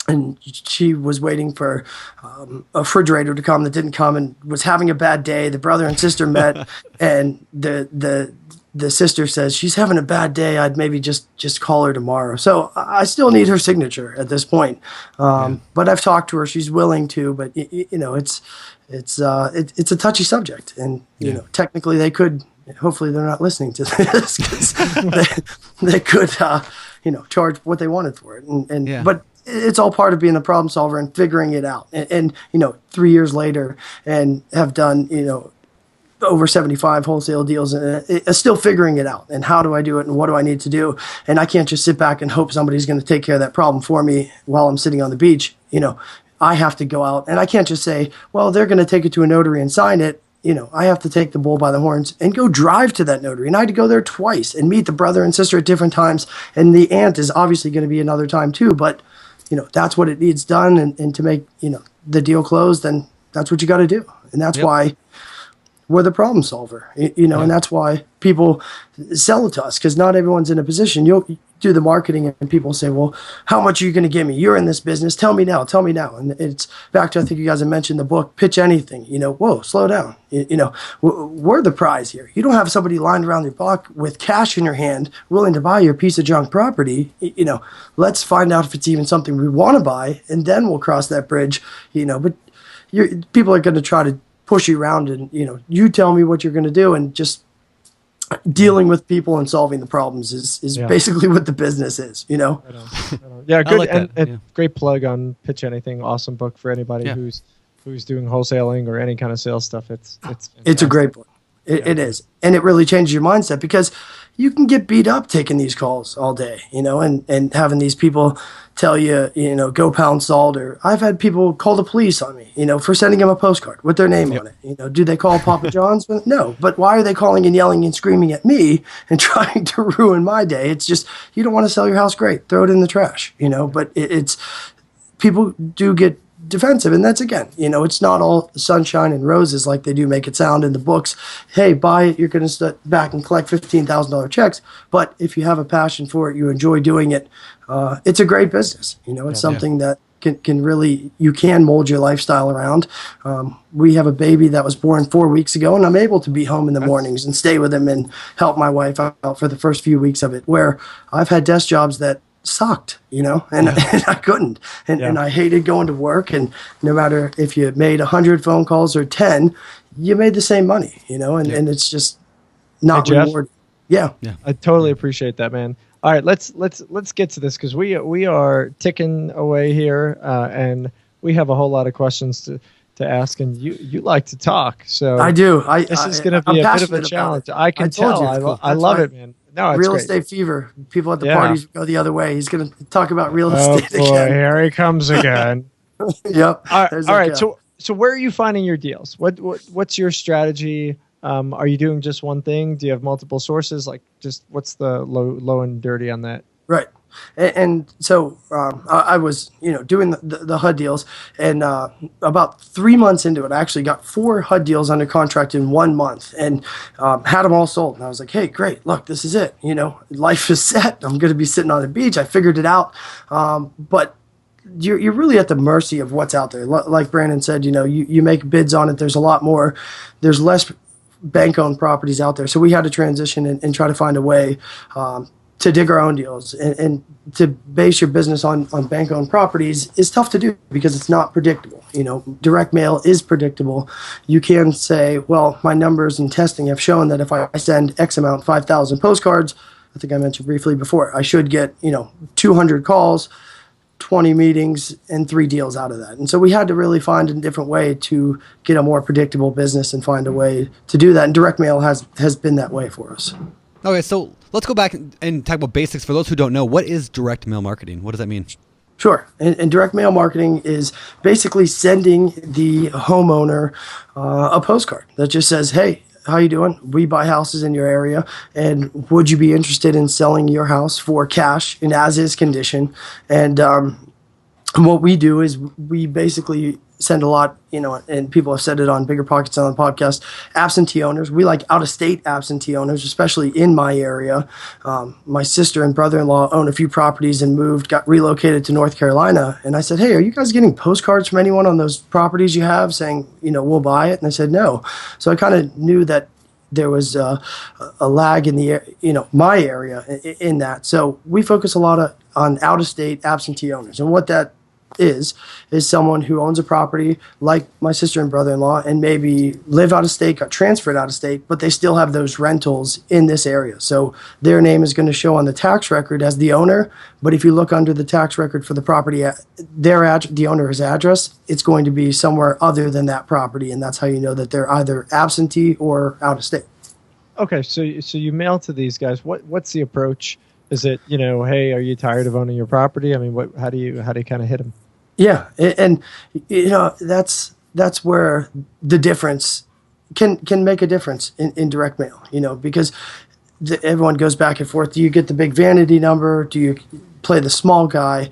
And she was waiting for a refrigerator to come that didn't come and was having a bad day. The brother and sister met, and the sister says, she's having a bad day. I'd maybe just call her tomorrow. So I still need her signature at this point. But I've talked to her. She's willing to, but it's a touchy subject. And, technically they could, hopefully they're not listening to this, 'cause they could, charge what they wanted for it. But it's all part of being a problem solver and figuring it out. And 3 years later, and have done, over 75 wholesale deals, and still figuring it out. And how do I do it? And what do I need to do? And I can't just sit back and hope somebody's going to take care of that problem for me while I'm sitting on the beach. I have to go out, and I can't just say, well, they're going to take it to a notary and sign it. I have to take the bull by the horns and go drive to that notary. And I had to go there twice and meet the brother and sister at different times. And the aunt is obviously going to be another time too. But, that's what it needs done. And to make, the deal closed, then that's what you got to do. And that's why we're the problem solver, and that's why people sell it to us, because not everyone's in a position. You'll do the marketing and people say, well, how much are you going to give me? You're in this business. Tell me now. And it's back to, I think you guys have mentioned the book, Pitch Anything. Whoa, slow down. We're the prize here. You don't have somebody lined around your block with cash in your hand willing to buy your piece of junk property. Let's find out if it's even something we want to buy, and then we'll cross that bridge. But people are going to try to push you around, and you tell me what you're going to do, and just dealing with people and solving the problems is basically what the business is. Right on. Yeah, good. Like and great plug on Pitch Anything. Awesome book for anybody who's doing wholesaling or any kind of sales stuff. It's a great book. It is, and it really changes your mindset, because you can get beat up taking these calls all day, and having these people tell you, go pound salt. Or I've had people call the police on me, for sending them a postcard with their name on it. Do they call Papa John's? No, but why are they calling and yelling and screaming at me and trying to ruin my day? It's just, you don't want to sell your house, great, throw it in the trash, but it's people do get defensive, and that's, again, it's not all sunshine and roses like they do make it sound in the books. Hey, buy it, you're going to sit back and collect $15,000 checks. But if you have a passion for it, you enjoy doing it, it's a great business. It's something that can really, you can mold your lifestyle around. We have a baby that was born 4 weeks ago, and I'm able to be home in the mornings and stay with him and help my wife out for the first few weeks of it, where I've had desk jobs that sucked, and I couldn't, and I hated going to work. And no matter if you made 100 phone calls or 10, you made the same money, and it's just not rewarding. Yeah, I totally appreciate that, man. All right, let's get to this, because we are ticking away here, and we have a whole lot of questions to ask, and you like to talk, so I do. This is going to be a bit of a challenge. I can tell. I love it, man. No, it's real great. Estate fever. People at the parties go the other way. He's going to talk about real estate boy, again. Here he comes again. Yep. All right. So where are you finding your deals? What's your strategy? Are you doing just one thing? Do you have multiple sources? Like, just what's the low and dirty on that? Right. And so I was, doing the HUD deals, and about 3 months into it, I actually got 4 HUD deals under contract in 1 month, and had them all sold. And I was like, hey, great, look, this is it. Life is set. I'm going to be sitting on the beach. I figured it out. But you're really at the mercy of what's out there. Like Brandon said, you make bids on it. There's a lot more. There's less bank-owned properties out there. So we had to transition and try to find a way to dig our own deals, and to base your business on bank-owned properties is tough to do, because it's not predictable. Direct mail is predictable. You can say, well, my numbers and testing have shown that if I send X amount, 5,000 postcards, I think I mentioned briefly before, I should get, 200 calls. 20 meetings and 3 deals out of that. And so we had to really find a different way to get a more predictable business and find a way to do that. And direct mail has been that way for us. Okay, so let's go back and talk about basics. For those who don't know, what is direct mail marketing? What does that mean? Sure. And direct mail marketing is basically sending the homeowner a postcard that just says, hey, how you doing? We buy houses in your area, and would you be interested in selling your house for cash in as-is condition? And what we do is we basically send a lot, and people have said it on BiggerPockets on the podcast, absentee owners. We like out-of-state absentee owners, especially in my area. My sister and brother-in-law own a few properties and got relocated to North Carolina. And I said, hey, are you guys getting postcards from anyone on those properties you have saying, we'll buy it? And they said, no. So I kind of knew that there was a lag in the, my area in that. So we focus a lot on out-of-state absentee owners. And what that is someone who owns a property like my sister and brother-in-law and maybe live out of state, got transferred out of state, but they still have those rentals in this area. So their name is going to show on the tax record as the owner, but if you look under the tax record for the property, the owner's address, it's going to be somewhere other than that property, and that's how you know that they're either absentee or out of state. Okay, so you mail to these guys. What's the approach? Is it, hey, are you tired of owning your property? I mean, how do you kind of hit them? Yeah, and that's where the difference can make a difference in direct mail. Because everyone goes back and forth. Do you get the big vanity number? Do you play the small guy?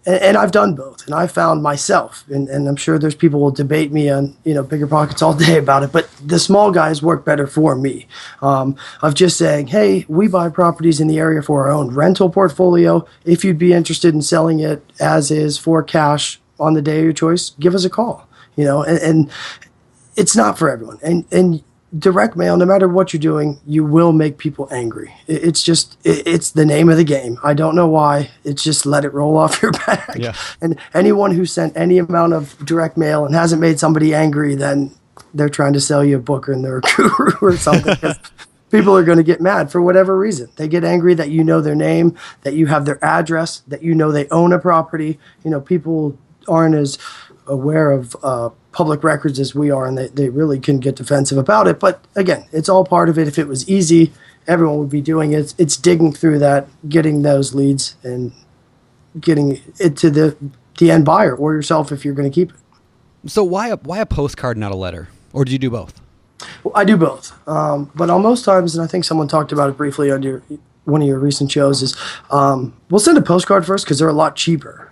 And I've done both, and I found myself, and I'm sure there's people who will debate me on BiggerPockets all day about it, but the small guys work better for me. Of just saying, hey, we buy properties in the area for our own rental portfolio. If you'd be interested in selling it as is for cash on the day of your choice, give us a call. And it's not for everyone, and direct mail, no matter what you're doing, you will make people angry. It's the name of the game. I don't know why. It's just let it roll off your back. Yeah. And anyone who sent any amount of direct mail and hasn't made somebody angry, then they're trying to sell you a book and they're a guru or something. People are going to get mad for whatever reason. They get angry that you know their name, that you have their address, that they own a property. People aren't as aware of public records as we are, and they really can get defensive about it. But again, it's all part of it. If it was easy, everyone would be doing it. It's digging through that, getting those leads, and getting it to the end buyer or yourself if you're going to keep it. So why a postcard, not a letter? Or do you do both? Well, I do both. But on most times, and I think someone talked about it briefly on one of your recent shows, is we'll send a postcard first because they're a lot cheaper.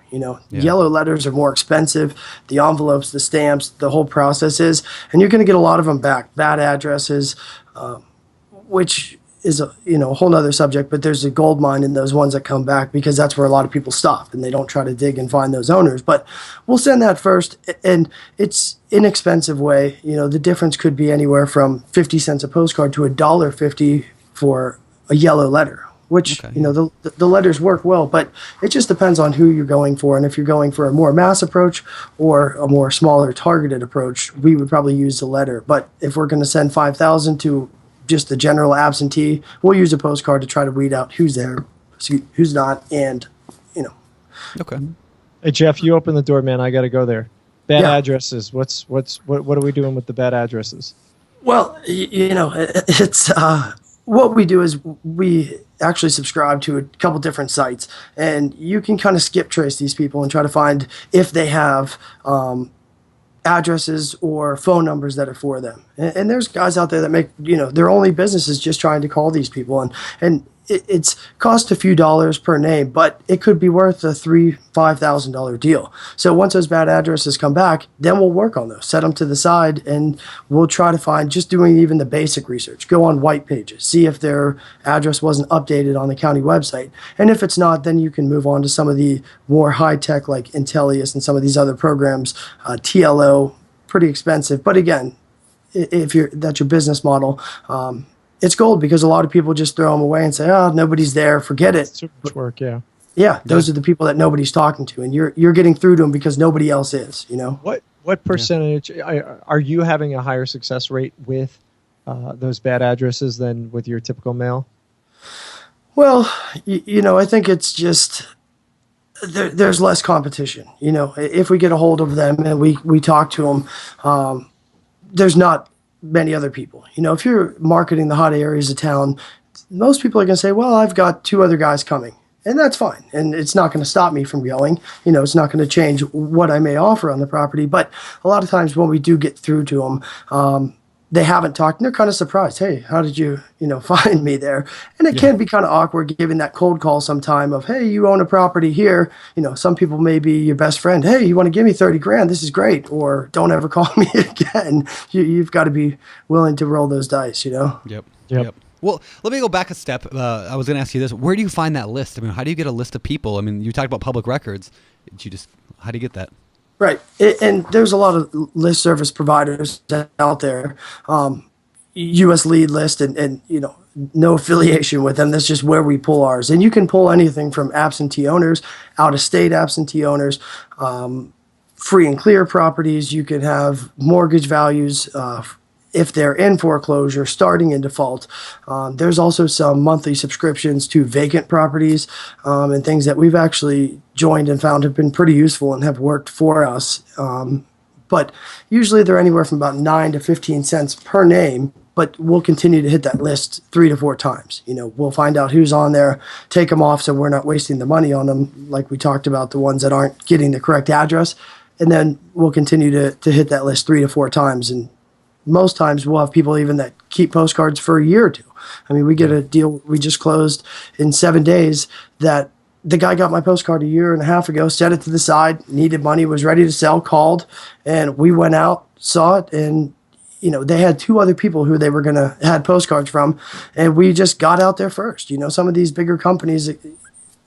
Yellow letters are more expensive. The envelopes, the stamps, the whole process is, and you're going to get a lot of them back. Bad addresses, which is a whole nother subject, but there's a gold mine in those ones that come back because that's where a lot of people stop and they don't try to dig and find those owners. But we'll send that first, and it's inexpensive way. The difference could be anywhere from 50 cents a postcard to $1.50 for a yellow letter. Which, okay. The letters work well, but it just depends on who you're going for. And if you're going for a more mass approach or a more smaller targeted approach, we would probably use the letter. But if we're going to send 5,000 to just the general absentee, we'll use a postcard to try to weed out who's there, who's not, and, Okay. Hey, Jeff, you open the door, man. I got to go there. Bad Yeah. addresses. What are we doing with the bad addresses? Well, it's what we do is we actually subscribe to a couple different sites, and you can kind of skip trace these people and try to find if they have addresses or phone numbers that are for them. And there's guys out there that make, their only business is just trying to call these people, and it's cost a few dollars per name, but it could be worth a $3,000-$5,000 deal. So once those bad addresses come back, then we'll work on those, set them to the side, and we'll try to find, just doing even the basic research, go on white pages, see if their address wasn't updated on the county website. And if it's not, then you can move on to some of the more high-tech like Intellius and some of these other programs. TLO, pretty expensive, but again, if that's your business model, it's gold because a lot of people just throw them away and say, "Oh, nobody's there, forget it." Too much work, yeah. Yeah, those are the people that nobody's talking to, and you're getting through to them because nobody else is. What percentage are you having a higher success rate with those bad addresses than with your typical mail? Well, I think it's just there's less competition. You know, if we get a hold of them and we talk to them, there's not many other people. You know, if you're marketing the hot areas of town, most people are going to say, well, I've got 2 other guys coming. And that's fine. And it's not going to stop me from going. You know, it's not going to change what I may offer on the property. But a lot of times when we do get through to them, they haven't talked and they're kind of surprised. Hey, how did you find me there? And it can be kind of awkward giving that cold call sometime of, hey, you own a property here. You know, some people may be your best friend. Hey, you want to give me 30 grand? This is great. Or don't ever call me again. You've got to be willing to roll those dice, you know? Yep. Well, let me go back a step. I was going to ask you this. Where do you find that list? I mean, how do you get a list of people? I mean, you talked about public records. How do you get that? Right. And there's a lot of list service providers out there, US Lead List, and no affiliation with them. That's just where we pull ours. And you can pull anything from absentee owners, out-of-state absentee owners, free and clear properties. You can have mortgage values if they're in foreclosure, starting in default. There's also some monthly subscriptions to vacant properties and things that we've actually joined and found have been pretty useful and have worked for us. But usually they're anywhere from about 9 to 15 cents per name, but we'll continue to hit that list 3 to 4 times. You know, we'll find out who's on there, take them off so we're not wasting the money on them, like we talked about, the ones that aren't getting the correct address. And then we'll continue to hit that list 3 to 4 times. And most times we'll have people even that keep postcards for a year or 2. I mean, we get a deal we just closed in 7 days that the guy got my postcard a year and a half ago, set it to the side, needed money, was ready to sell, called, and we went out, saw it, and they had 2 other people who they were had postcards from, and we just got out there first. Some of these bigger companies,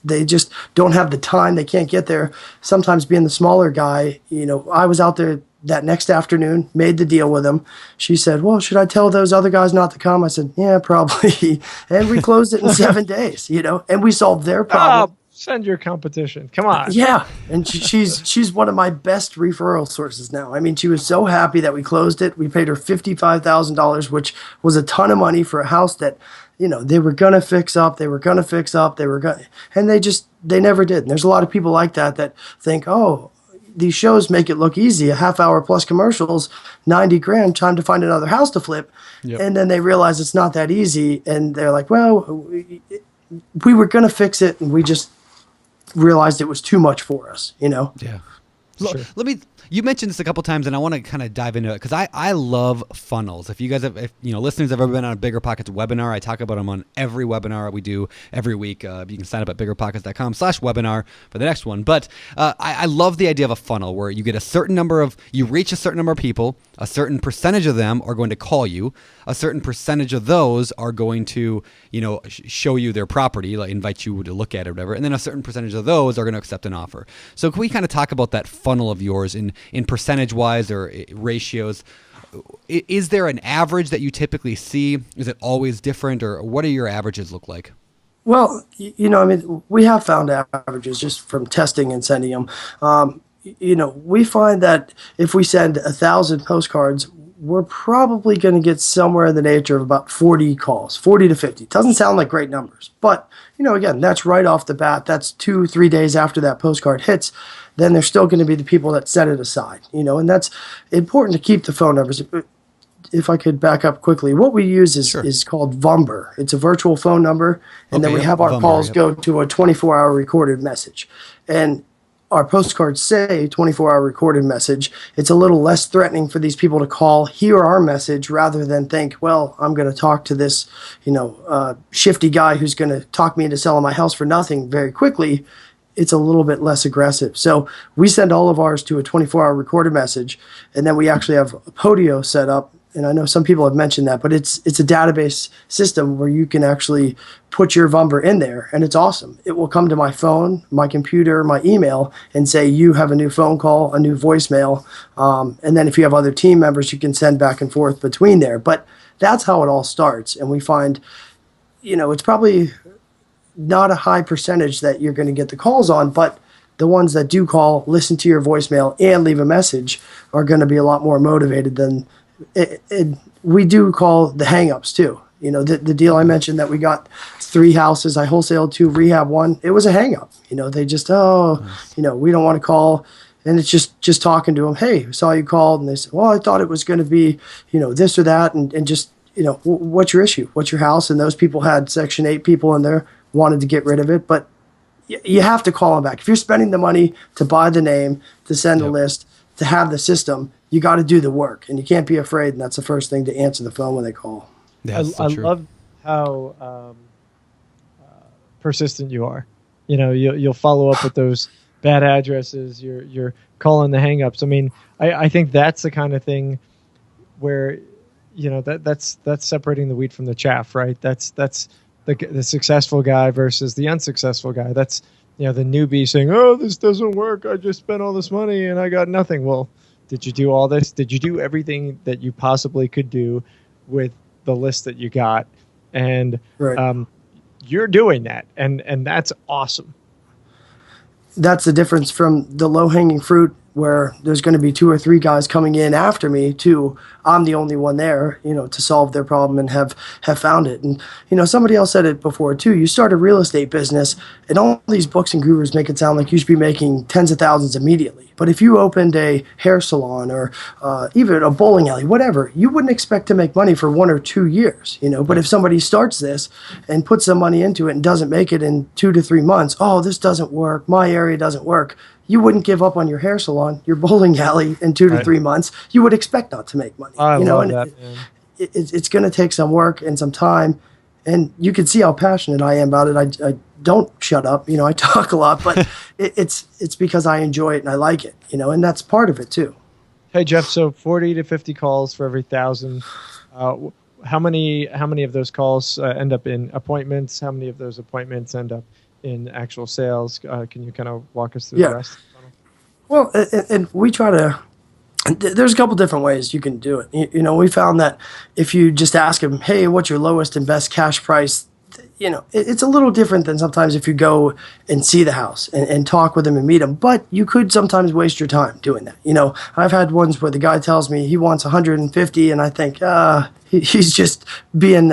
they just don't have the time. They can't get there. Sometimes being the smaller guy, I was out there that next afternoon, made the deal with him. She said, well, should I tell those other guys not to come? I said, yeah, probably. And we closed it in 7 days, and we solved their problem. Send your competition. Come on. Yeah. And she's one of my best referral sources now. I mean, she was so happy that we closed it. We paid her $55,000, which was a ton of money for a house that, they were going to fix up. And they never did. And there's a lot of people like that think, oh, these shows make it look easy, a half hour plus commercials, 90 grand, time to find another house to flip. Yep. And then they realize it's not that easy. And they're like, well, we were going to fix it. And we just realized it was too much for us, Yeah. Sure. You mentioned this a couple times, and I want to kind of dive into it because I love funnels. If you guys if listeners have ever been on a BiggerPockets webinar, I talk about them on every webinar we do every week. You can sign up at BiggerPockets.com/webinar for the next one. But I love the idea of a funnel where you get you reach a certain number of people, a certain percentage of them are going to call you, a certain percentage of those are going to, show you their property, like invite you to look at it or whatever, and then a certain percentage of those are going to accept an offer. So can we kind of talk about that funnel of yours in percentage-wise or ratios? Is there an average that you typically see? Is it always different, or what do your averages look like? Well, we have found averages just from testing and sending them. We find that if we send 1,000 postcards, we're probably going to get somewhere in the nature of about 40 calls, 40 to 50. Doesn't sound like great numbers, but, again, that's right off the bat. That's 2-3 days after that postcard hits. Then there's still going to be the people that set it aside, and that's important to keep the phone numbers. If I could back up quickly, what we use is called Vumber. It's a virtual phone number, and then we have our calls go to a 24-hour recorded message. And our postcards say 24-hour recorded message. It's a little less threatening for these people to call, hear our message, rather than think, well, I'm going to talk to this, shifty guy who's going to talk me into selling my house for nothing very quickly. It's a little bit less aggressive. So we send all of ours to a 24-hour recorded message, and then we actually have a Podio set up. And I know some people have mentioned that, but it's a database system where you can actually put your Vumber in there, and it's awesome. It will come to my phone, my computer, my email, and say, you have a new phone call, a new voicemail. And then if you have other team members, you can send back and forth between there. But that's how it all starts. And we find, it's probably not a high percentage that you're going to get the calls on, but the ones that do call, listen to your voicemail, and leave a message are going to be a lot more motivated than we do call the hang-ups too. The deal I mentioned that we got 3 houses, I wholesaled 2, rehab 1. It was a hang up. They just, we don't want to call. And it's just talking to them. Hey, saw you called. And they said, well, I thought it was going to be, this or that. And just, what's your issue? What's your house? And those people had Section 8 people in there, wanted to get rid of it. But you have to call them back. If you're spending the money to buy the name, to send the list, to have the system, you got to do the work. And you can't be afraid. And that's the first thing to answer the phone when they call. Yeah, I love how persistent you are. You'll follow up with those bad addresses. You're calling the hangups. I mean, I think that's the kind of thing where that's separating the wheat from the chaff, right? That's the successful guy versus the unsuccessful guy. That's the newbie saying, "Oh, this doesn't work. I just spent all this money and I got nothing." Well, did you do all this? Did you do everything that you possibly could do with the list that you got? And right. You're doing that, and that's awesome. That's the difference from the low-hanging fruit, where there's going to be 2 or 3 guys coming in after me, to I'm the only one there, to solve their problem and have found it. And, somebody else said it before too. You start a real estate business and all these books and gurus make it sound like you should be making tens of thousands immediately. But if you opened a hair salon or even a bowling alley, whatever, you wouldn't expect to make money for 1 or 2 years, But if somebody starts this and puts some money into it and doesn't make it in 2 to 3 months, oh, this doesn't work, my area doesn't work. You wouldn't give up on your hair salon, your bowling alley in 2 to 3 months. You would expect not to make money. I love that, man. It's going to take some work and some time. And you can see how passionate I am about it. I don't shut up. I talk a lot, but it's because I enjoy it and I like it, and that's part of it too. Hey, Jeff, so 40 to 50 calls for every 1,000. How many of those calls end up in appointments? How many of those appointments end up in actual sales? Can you kind of walk us through the rest? Well, and we try to, there's a couple different ways you can do it. We found that if you just ask them, hey, what's your lowest and best cash price? It's a little different than sometimes if you go and see the house and talk with them and meet them, but you could sometimes waste your time doing that. I've had ones where the guy tells me he wants 150 and I think, he's just being,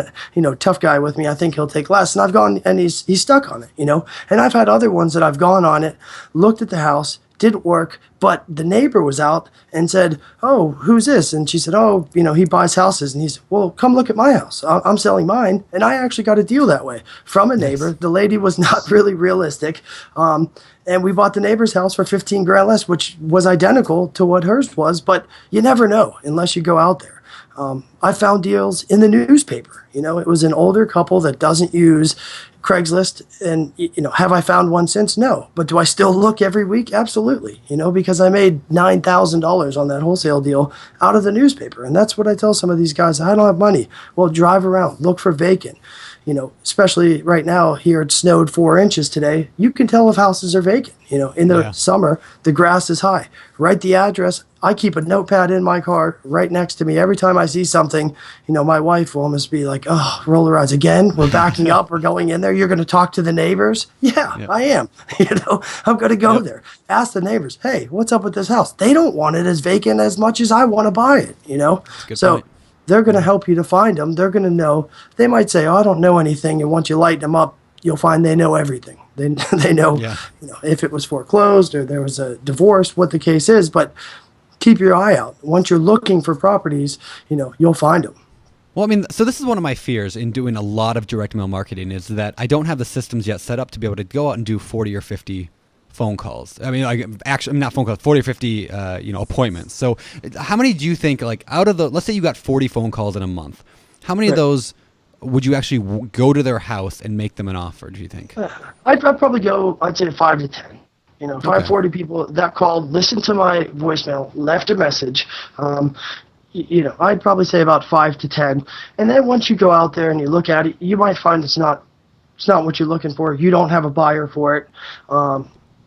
tough guy with me. I think he'll take less. And I've gone and he's stuck on it, and I've had other ones that I've gone on it, looked at the house, didn't work, but the neighbor was out and said, oh, who's this? And she said, oh, he buys houses. And he said, well, come look at my house. I'm selling mine. And I actually got a deal that way from a neighbor. The lady was not really realistic. And we bought the neighbor's house for 15 grand less, which was identical to what hers was. But you never know unless you go out there. I found deals in the newspaper. It was an older couple that doesn't use Craigslist. And, have I found one since? No. But do I still look every week? Absolutely. Because I made $9,000 on that wholesale deal out of the newspaper. And that's what I tell some of these guys. I don't have money. Well, drive around, look for vacant. Especially right now here, it snowed 4 inches today. You can tell if houses are vacant. In the summer, the grass is high. Write the address. I keep a notepad in my car right next to me. Every time I see something, my wife will almost be like, oh, roller eyes again. We're backing up. We're going in there. You're going to talk to the neighbors? Yeah, I am. I'm going to go there. Ask the neighbors, hey, what's up with this house? They don't want it as vacant as much as I want to buy it, So point. They're going to help you to find them. They're going to know. They might say, oh, I don't know anything. And once you lighten them up, you'll find they know everything. They know, if it was foreclosed or there was a divorce, what the case is. But keep your eye out. Once you're looking for properties, you'll find them. Well, so this is one of my fears in doing a lot of direct mail marketing is that I don't have the systems yet set up to be able to go out and do 40 or 50 phone calls. Not phone calls, 40 or 50, appointments. So how many do you think, out of let's say you got 40 phone calls in a month, how many of those would you actually go to their house and make them an offer, do you think? I'd probably go, I'd say 5 to 10. 40 people that called, listened to my voicemail, left a message. I'd probably say about 5 to 10. And then once you go out there and you look at it, you might find it's not what you're looking for. You don't have a buyer for it.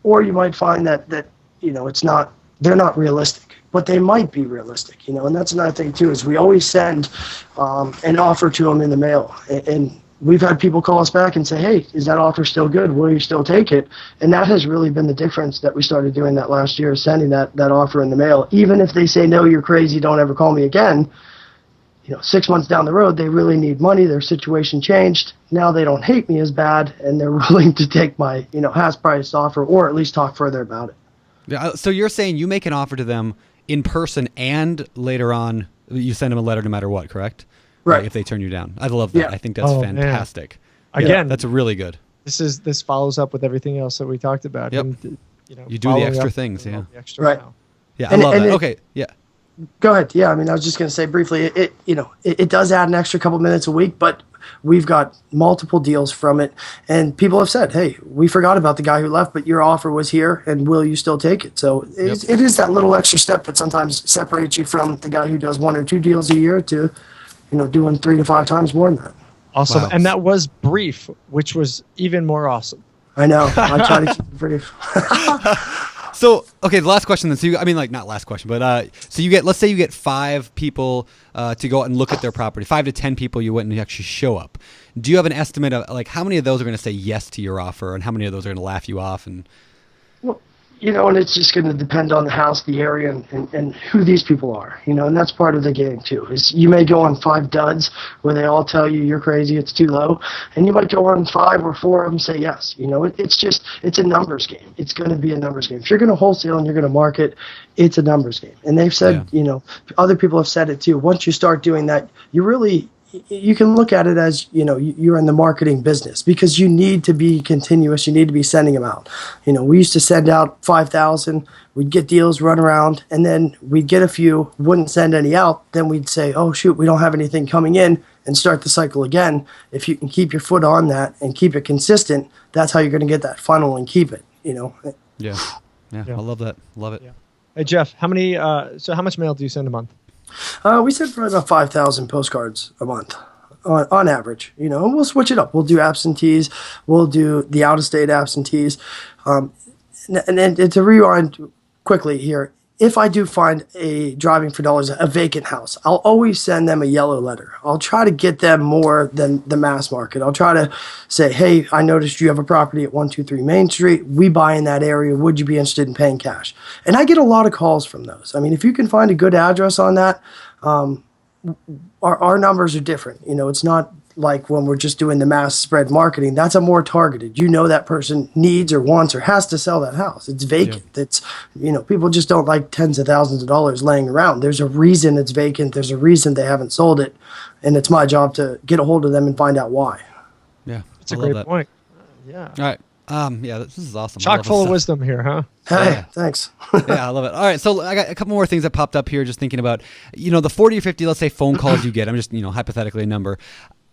Or you might find that they're not realistic, but they might be realistic, and that's another thing too, is we always send an offer to them in the mail. And we've had people call us back and say, hey, is that offer still good? Will you still take it? And that has really been the difference that we started doing that last year, sending that offer in the mail. Even if they say, no, you're crazy, don't ever call me again, 6 months down the road, they really need money. Their situation changed. Now they don't hate me as bad, and they're willing to take my, half price offer, or at least talk further about it. Yeah. So you're saying you make an offer to them in person, and later on you send them a letter no matter what, correct? Right. If they turn you down. I love that. Yeah. I think that's fantastic. Man. Again, that's really good. This follows up with everything else that we talked about. Yep. And, you do the extra things, yeah. The extra right. now. Yeah, I love that. Okay, yeah. Go ahead. Yeah, I was just going to say briefly, it does add an extra couple minutes a week, but we've got multiple deals from it. And people have said, hey, we forgot about the guy who left, but your offer was here, and will you still take it? So it is that little extra step that sometimes separates you from the guy who does 1 or 2 deals a year to, doing 3 to 5 times more than that. Awesome. Wow. And that was brief, which was even more awesome. I know. I try to keep it brief. So, okay, the last question then. So, not last question, but so let's say you get 5 people to go out and look at their property, 5 to 10 people you went and actually show up. Do you have an estimate of how many of those are going to say yes to your offer, and how many of those are going to laugh you off? And and it's just going to depend on the house, the area, and who these people are, and that's part of the game too, is you may go on 5 duds where they all tell you you're crazy, it's too low, and you might go on 5 or 4 of them say yes. It's a numbers game. It's going to be a numbers game. If you're going to wholesale and you're going to market, it's a numbers game. And they've said, other people have said it too, once you start doing that, you can look at it as, you're in the marketing business, because you need to be continuous. You need to be sending them out. We used to send out 5,000. We'd get deals, run around, and then we'd get a few, wouldn't send any out. Then we'd say, oh, shoot, we don't have anything coming in, and start the cycle again. If you can keep your foot on that and keep it consistent, that's how you're going to get that funnel and keep it, Yeah. I love that. Love it. Yeah. Hey, Jeff, how much mail do you send a month? We send probably about 5,000 postcards a month on average, and we'll switch it up. We'll do absentees. We'll do the out-of-state absentees. And to rewind quickly here, if I do find driving for dollars, a vacant house, I'll always send them a yellow letter. I'll try to get them more than the mass market. I'll try to say, hey, I noticed you have a property at 123 Main Street. We buy in that area. Would you be interested in paying cash? And I get a lot of calls from those. If you can find a good address on that, our numbers are different. It's not like when we're just doing the mass spread marketing. That's a more targeted. That person needs or wants or has to sell that house. It's vacant. Yeah. It's people just don't like tens of thousands of dollars laying around. There's a reason it's vacant. There's a reason they haven't sold it, and it's my job to get a hold of them and find out why. Yeah, it's a great point. Yeah. All right. This is awesome. Chock full of wisdom here, huh? Hey, thanks. Yeah, I love it. All right, so I got a couple more things that popped up here just thinking about, the 40 or 50, let's say, phone calls you get. I'm just, hypothetically a number.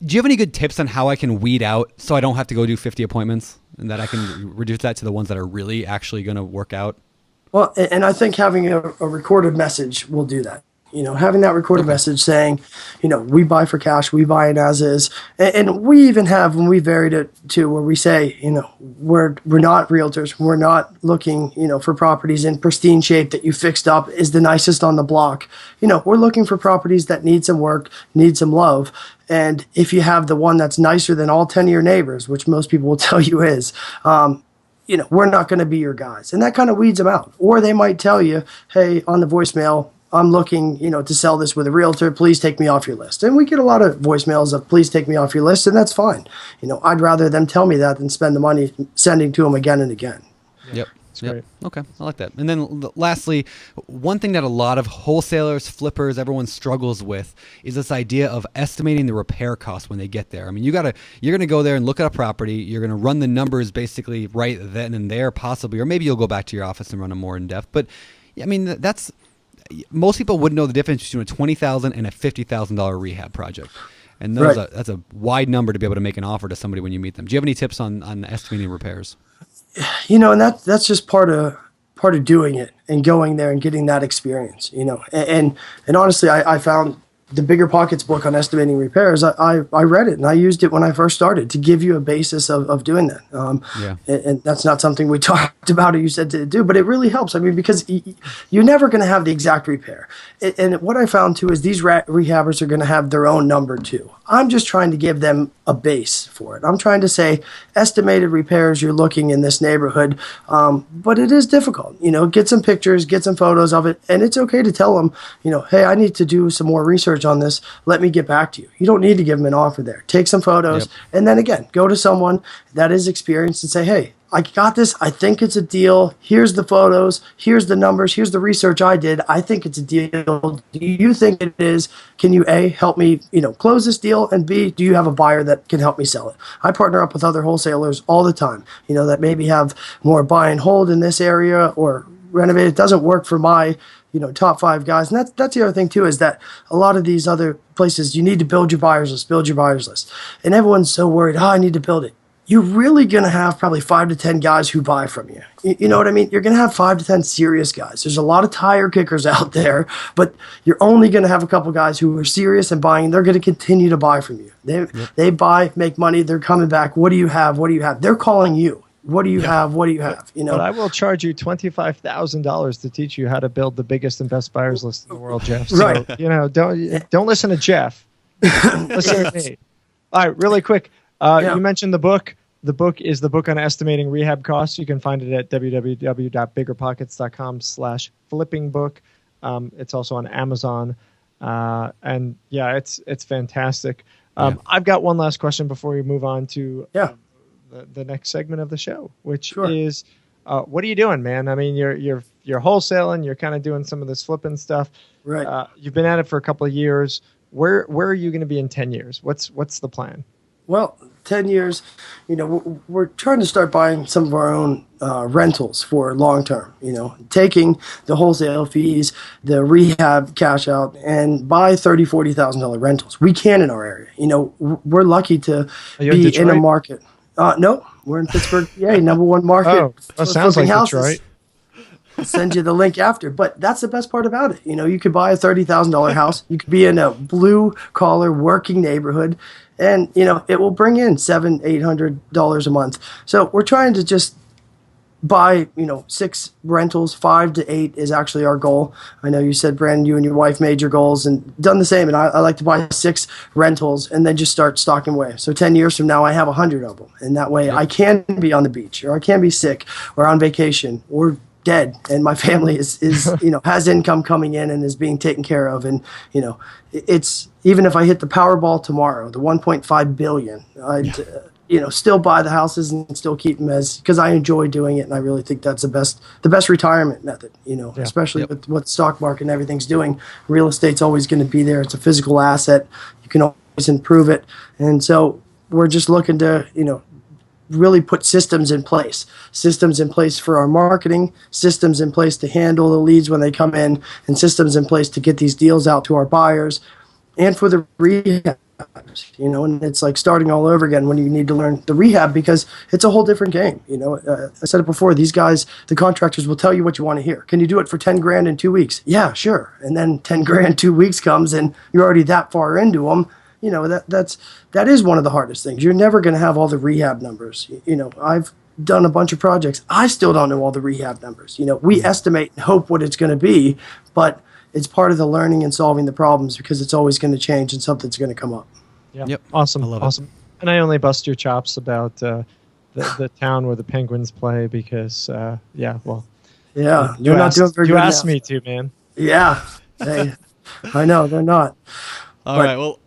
Do you have any good tips on how I can weed out so I don't have to go do 50 appointments, and that I can reduce that to the ones that are really actually going to work out? Well, and I think having a recorded message will do that. Having that recorded message saying, we buy for cash, we buy it as is. And we even have, when we varied it to where we say, we're not realtors, we're not looking, for properties in pristine shape that you fixed up is the nicest on the block. We're looking for properties that need some work, need some love. And if you have the one that's nicer than all 10 of your neighbors, which most people will tell you is, we're not going to be your guys. And that kind of weeds them out. Or they might tell you, hey, on the voicemail, I'm looking, to sell this with a realtor. Please take me off your list. And we get a lot of voicemails of please take me off your list, and that's fine. I'd rather them tell me that than spend the money sending to them again and again. Yep. Great. Okay, I like that. And then lastly, one thing that a lot of wholesalers, flippers, everyone struggles with is this idea of estimating the repair costs when they get there. You're going to go there and look at a property. You're going to run the numbers basically right then and there, possibly, or maybe you'll go back to your office and run them more in depth. But that's most people wouldn't know the difference between a $20,000 and a $50,000 rehab project. And that's a wide number to be able to make an offer to somebody when you meet them. Do you have any tips on estimating repairs? And that's just part of doing it and going there and getting that experience, and honestly, I found the BiggerPockets book on estimating repairs. I read it and I used it when I first started to give you a basis of doing that. And that's not something we talked about or you said to do, but it really helps. Because you're never going to have the exact repair. And what I found too is these rehabbers are going to have their own number too. I'm just trying to give them a base for it. I'm trying to say estimated repairs you're looking in this neighborhood, but it is difficult. Get some pictures, get some photos of it, and it's okay to tell them, hey, I need to do some more research research on this. Let me get back to you. You don't need to give them an offer there. Take some photos, and then again, go to someone that is experienced and say, hey, I got this. I think it's a deal. Here's the photos. Here's the numbers. Here's the research I did. I think it's a deal. Do you think it is? Can you A, help me, close this deal? And B, do you have a buyer that can help me sell it? I partner up with other wholesalers all the time, that maybe have more buy and hold in this area or renovate. It doesn't work for my, top 5 guys. And that's the other thing too, is that a lot of these other places, you need to build your buyers list, And everyone's so worried, I need to build it. You're really going to have probably 5 to 10 guys who buy from you. You know what I mean? You're going to have 5 to 10 serious guys. There's a lot of tire kickers out there, but you're only going to have a couple guys who are serious and buying. They're going to continue to buy from you. They buy, make money. They're coming back. What do you have? What do you have? They're calling you. What do you have? What do you have? But I will charge you $25,000 to teach you how to build the biggest and best buyers list in the world, Jeff. So, right. Don't listen to Jeff. Listen to me. All right, really quick. You mentioned the book. The book is the book on estimating rehab costs. You can find it at www.biggerpockets.com/flippingbook. It's also on Amazon. And yeah, it's fantastic. I've got one last question before we move on to the next segment of the show, which is, what are you doing, man? I mean, you're wholesaling. You're kind of doing some of this flipping stuff. Right. You've been at it for a couple of years. Where are you going to be in 10 years? What's the plan? Well, 10 years, we're trying to start buying some of our own rentals for long term, taking the wholesale fees, the rehab cash out, and buy $30,000, $40,000 rentals. We can in our area. We're lucky to be in a market. No, we're in Pittsburgh, PA, number 1 market. Oh, that sounds like houses. Detroit. I'll send you the link after. But that's the best part about it. You could buy a $30,000 house. You could be in a blue-collar working neighborhood, and, it will bring in $700, $800 a month. So we're trying to just buy, 6 rentals. 5 to 8 is actually our goal. I know you said, Brandon, you and your wife made your goals and done the same. And I like to buy 6 rentals and then just start stocking away. So 10 years from now, I have 100 of them. And that way I can be on the beach, or I can be sick, or on vacation, or dead, and my family is has income coming in and is being taken care of. And it's, even if I hit the Powerball tomorrow, the 1.5 billion, I'd still buy the houses and still keep them, because I enjoy doing it, and I really think that's the best retirement method. Especially with what the stock market and everything's doing. Real estate's always going to be there. It's a physical asset. You can always improve it, and so we're just looking to really put systems in place for our marketing, systems in place to handle the leads when they come in, and systems in place to get these deals out to our buyers, and for the rehab. And it's like starting all over again when you need to learn the rehab, because it's a whole different game. I said it before, these guys, the contractors, will tell you what you want to hear. Can you do it for 10 grand in 2 weeks? Yeah, sure. And then 10 grand 2 weeks comes and you're already that far into them. That is one of the hardest things. You're never going to have all the rehab numbers. I've done a bunch of projects. I still don't know all the rehab numbers. We estimate and hope what it's going to be, but it's part of the learning and solving the problems, because it's always going to change and something's going to come up. Yeah. Yep. Awesome. I love it. And I only bust your chops about the town where the Penguins play, because you're not doing very good. You asked me to, man. Yeah. I know they're not. All right. Well,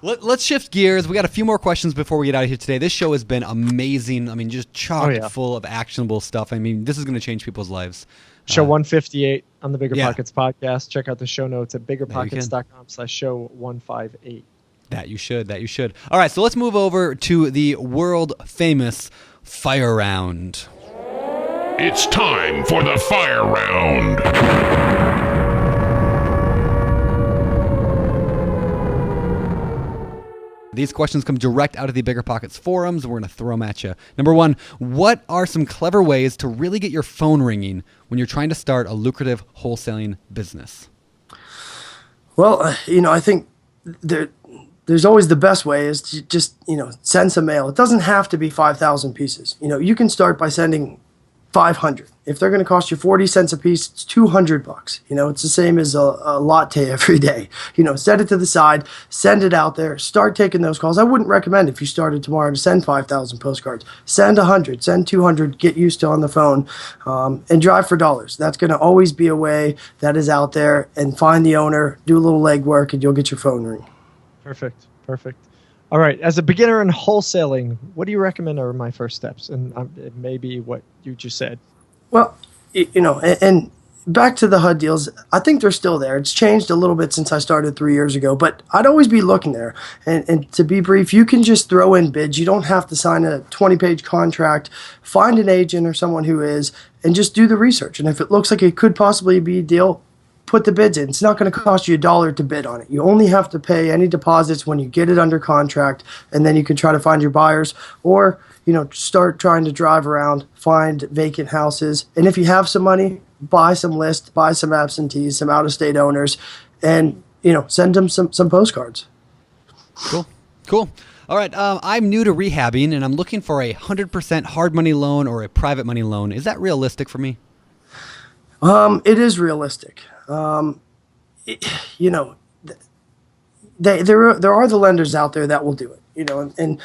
let's shift gears. We got a few more questions before we get out of here today. This show has been amazing. I mean, just chock full of actionable stuff. I mean, this is going to change people's lives. Show 158 on the BiggerPockets podcast. Check out the show notes at biggerpockets.com/show 158. That you should. All right, so let's move over to the world famous fire round. It's time for the fire round. These questions come direct out of the BiggerPockets forums. We're going to throw them at you. Number 1, what are some clever ways to really get your phone ringing when you're trying to start a lucrative wholesaling business? Well, I think there's always the best way is to just, send some mail. It doesn't have to be 5,000 pieces. You can start by sending 500. If they're going to cost you 40 cents a piece, it's $200. It's the same as a latte every day. Set it to the side, send it out there, start taking those calls. I wouldn't recommend if you started tomorrow to send 5,000 postcards. Send 100, send 200, get used to on the phone, and drive for dollars. That's going to always be a way that is out there, and find the owner, do a little legwork, and you'll get your phone ring. Perfect. All right. As a beginner in wholesaling, what do you recommend are my first steps? And it may be what you just said. Well, and back to the HUD deals, I think they're still there. It's changed a little bit since I started 3 years ago, but I'd always be looking there. And to be brief, you can just throw in bids. You don't have to sign a 20-page contract. Find an agent or someone who is, and just do the research. And if it looks like it could possibly be a deal, put the bids in. It's not going to cost you $1 to bid on it. You only have to pay any deposits when you get it under contract, and then you can try to find your buyers, or start trying to drive around, find vacant houses. And if you have some money, buy some lists, buy some absentees, some out-of-state owners, and send them some postcards. Cool. All right, I'm new to rehabbing, and I'm looking for a 100% hard money loan or a private money loan. Is that realistic for me? It is realistic. There are the lenders out there that will do it, and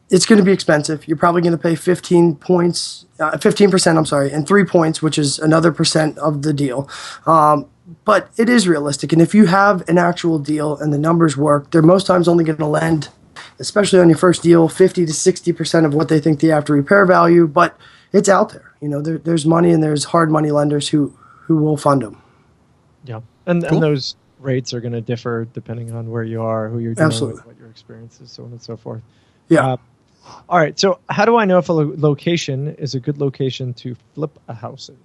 it's going to be expensive. You're probably going to pay 15%, and 3 points, which is another percent of the deal. But it is realistic. And if you have an actual deal and the numbers work, they're most times only going to lend, especially on your first deal, 50 to 60% of what they think the after repair value. But it's out there. There's money, and there's hard money lenders who will fund them. Yeah. And those rates are going to differ depending on where you are, who you're dealing with, what your experience is, so on and so forth. Yeah. All right. So how do I know if a location is a good location to flip a house in?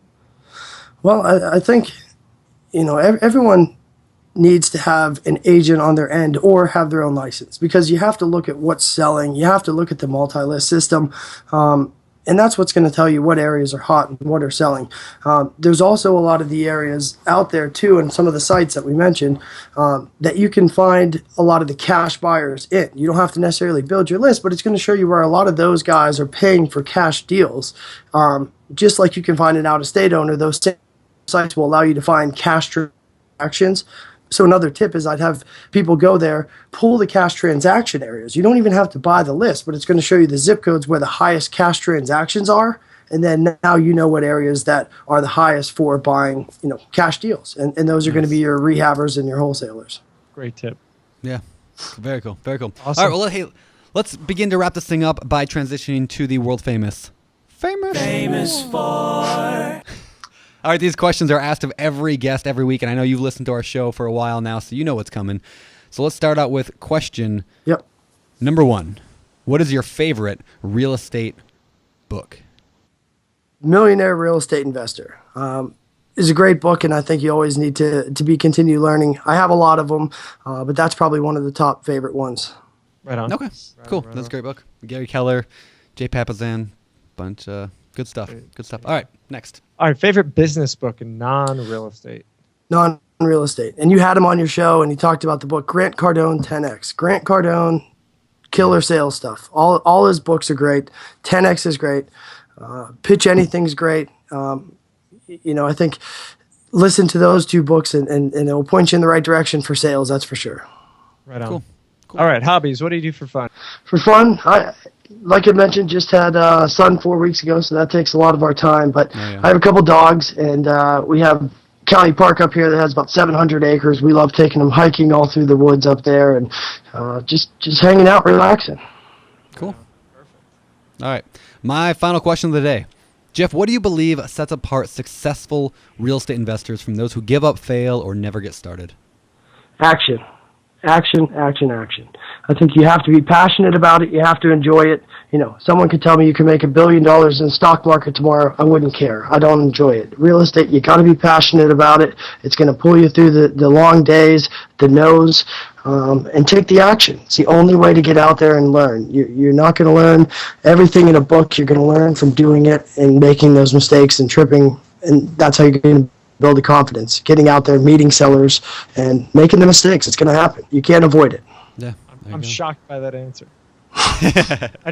Well, I think, everyone needs to have an agent on their end or have their own license, because you have to look at what's selling. You have to look at the multi-list system. And that's what's going to tell you what areas are hot and what are selling. There's also a lot of the areas out there, too, and some of the sites that we mentioned, that you can find a lot of the cash buyers in. You don't have to necessarily build your list, but it's going to show you where a lot of those guys are paying for cash deals. Just like you can find an out-of-state owner, those sites will allow you to find cash transactions. So another tip is I'd have people go there, pull the cash transaction areas. You don't even have to buy the list, but it's going to show you the zip codes where the highest cash transactions are. And then now you know what areas that are the highest for buying, cash deals. And those are going to be your rehabbers and your wholesalers. Great tip. Yeah. Very cool. Awesome. All right. Well, let's begin to wrap this thing up by transitioning to the world famous for. All right, these questions are asked of every guest every week, and I know you've listened to our show for a while now, so you know what's coming. So let's start out with question number 1. What is your favorite real estate book? Millionaire Real Estate Investor is a great book, and I think you always need to continue learning. I have a lot of them, but that's probably one of the top favorite ones. Right on. Okay, cool. That's a great book. Gary Keller, Jay Papasan, bunch good stuff. Good stuff. All right, next. All right, favorite business book in non-real estate. Non-real estate. And you had him on your show, and he talked about the book Grant Cardone 10X. Grant Cardone, killer sales stuff. All his books are great. 10X is great. Pitch Anything's great. I think listen to those 2 books, and it will point you in the right direction for sales, that's for sure. Right on. Cool. All right, hobbies. What do you do for fun? For fun, like I mentioned, just had a son 4 weeks ago, so that takes a lot of our time. But I have a couple dogs, and we have county park up here that has about 700 acres. We love taking them hiking all through the woods up there, and just hanging out, relaxing. Cool. Perfect. All right. My final question of the day. Jeff, what do you believe sets apart successful real estate investors from those who give up, fail, or never get started? Action. Action. I think you have to be passionate about it. You have to enjoy it. Someone could tell me you can make $1 billion in the stock market tomorrow. I wouldn't care. I don't enjoy it. Real estate, you got to be passionate about it. It's going to pull you through the long days, the no's, and take the action. It's the only way to get out there and learn. You're not going to learn everything in a book. You're going to learn from doing it and making those mistakes and tripping, and that's how you're going to build the confidence, getting out there, meeting sellers, and making the mistakes. It's going to happen. You can't avoid it. Yeah. I'm shocked by that answer.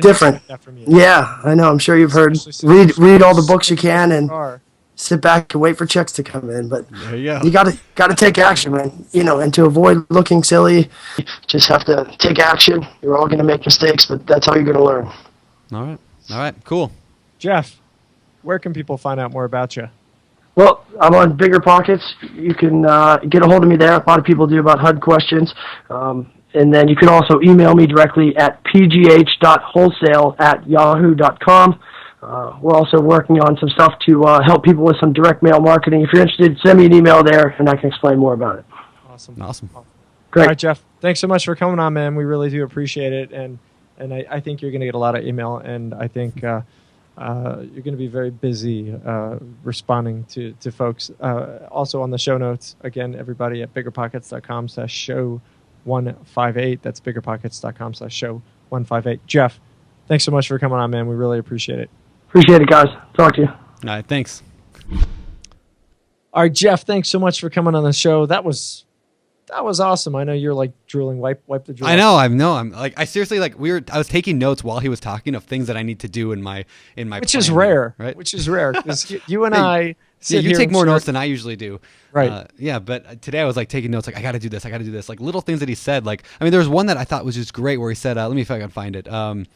Different. That from you. Yeah, I know. I'm sure you've heard. Read all the books you can and sit back and wait for checks to come in. But There you go. you gotta take action, man. And to avoid looking silly, you just have to take action. You're all gonna make mistakes, but that's how you're gonna learn. All right, cool. Jeff, where can people find out more about you? Well, I'm on BiggerPockets. You can get a hold of me there. A lot of people do about HUD questions. And then you can also email me directly at pgh.wholesale@yahoo.com. We're also working on some stuff to help people with some direct mail marketing. If you're interested, send me an email there, and I can explain more about it. Awesome. Great. All right, Jeff. Thanks so much for coming on, man. We really do appreciate it, and I think you're going to get a lot of email, and I think you're going to be very busy responding to folks. Also on the show notes, again, everybody at biggerpockets.com/show158. That's biggerpockets.com/show158. Jeff, thanks so much for coming on, man. We really appreciate it. Appreciate it, guys. Talk to you. All right, thanks. All right, Jeff, thanks so much for coming on the show. That was awesome. I know you're like drooling. Wipe the drool. I know. I'm like, I seriously I was taking notes while he was talking of things that I need to do in my. Which is planning, rare, right? Which is rare because you and I. Yeah, you take more notes than I usually do. Right. Yeah, but today I was like taking notes. Like I got to do this. Like little things that he said. Like there was one that I thought was just great where he said, "Let me see if I can find it." I mean,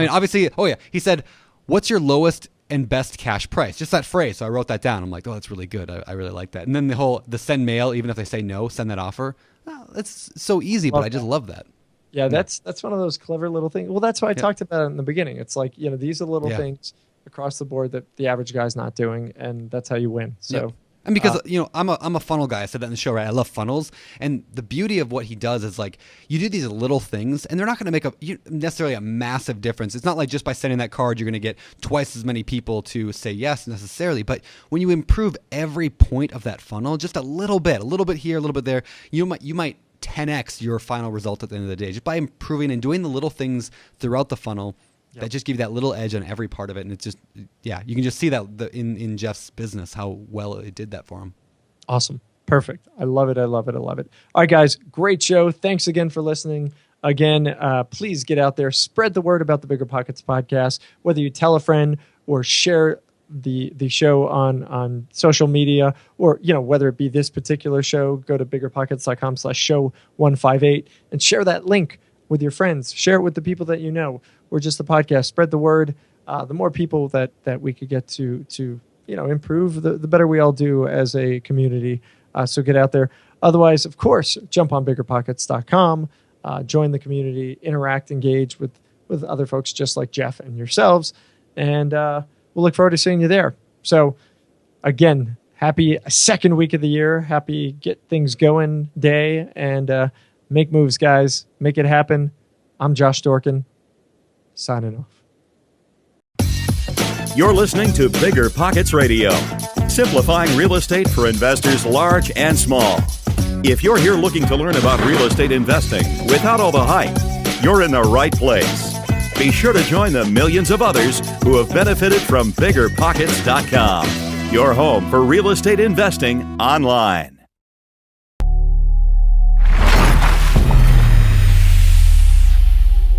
obviously, he said, "What's your lowest and best cash price?" Just that phrase. So I wrote that down. I'm like, "Oh, that's really good. I really like that." And then the send mail, even if they say no, send that offer. Oh, it's so easy, but I just love that. Yeah, that's one of those clever little things. Well, that's why I talked about it in the beginning. It's like, these are little things across the board that the average guy's not doing, and that's how you win. So, and because I'm a funnel guy. I said that in the show, right? I love funnels, and the beauty of what he does is like you do these little things, and they're not going to make necessarily a massive difference. It's not like just by sending that card you're going to get twice as many people to say yes necessarily. But when you improve every point of that funnel, just a little bit here, a little bit there, you might 10x your final result at the end of the day just by improving and doing the little things throughout the funnel. That just give you that little edge on every part of it. And it's just, you can just see that in Jeff's business, how well it did that for him. Awesome. Perfect. I love it. All right, guys, great show. Thanks again for listening. Again, please get out there, spread the word about the BiggerPockets podcast, whether you tell a friend or share the show on social media, or, whether it be this particular show, go to biggerpockets.com/show158 and share that link with your friends. Share it with the people that you know. Or just the podcast. Spread the word. The more people that we could get to improve, the better we all do as a community. So get out there. Otherwise, of course, jump on biggerpockets.com. Join the community. Interact, engage with other folks just like Jeff and yourselves. And we'll look forward to seeing you there. So again, happy second week of the year. Happy get things going day. And make moves, guys. Make it happen. I'm Josh Dorkin. Signing off. You're listening to BiggerPockets Radio, simplifying real estate for investors large and small. If you're here looking to learn about real estate investing without all the hype, you're in the right place. Be sure to join the millions of others who have benefited from BiggerPockets.com, your home for real estate investing online.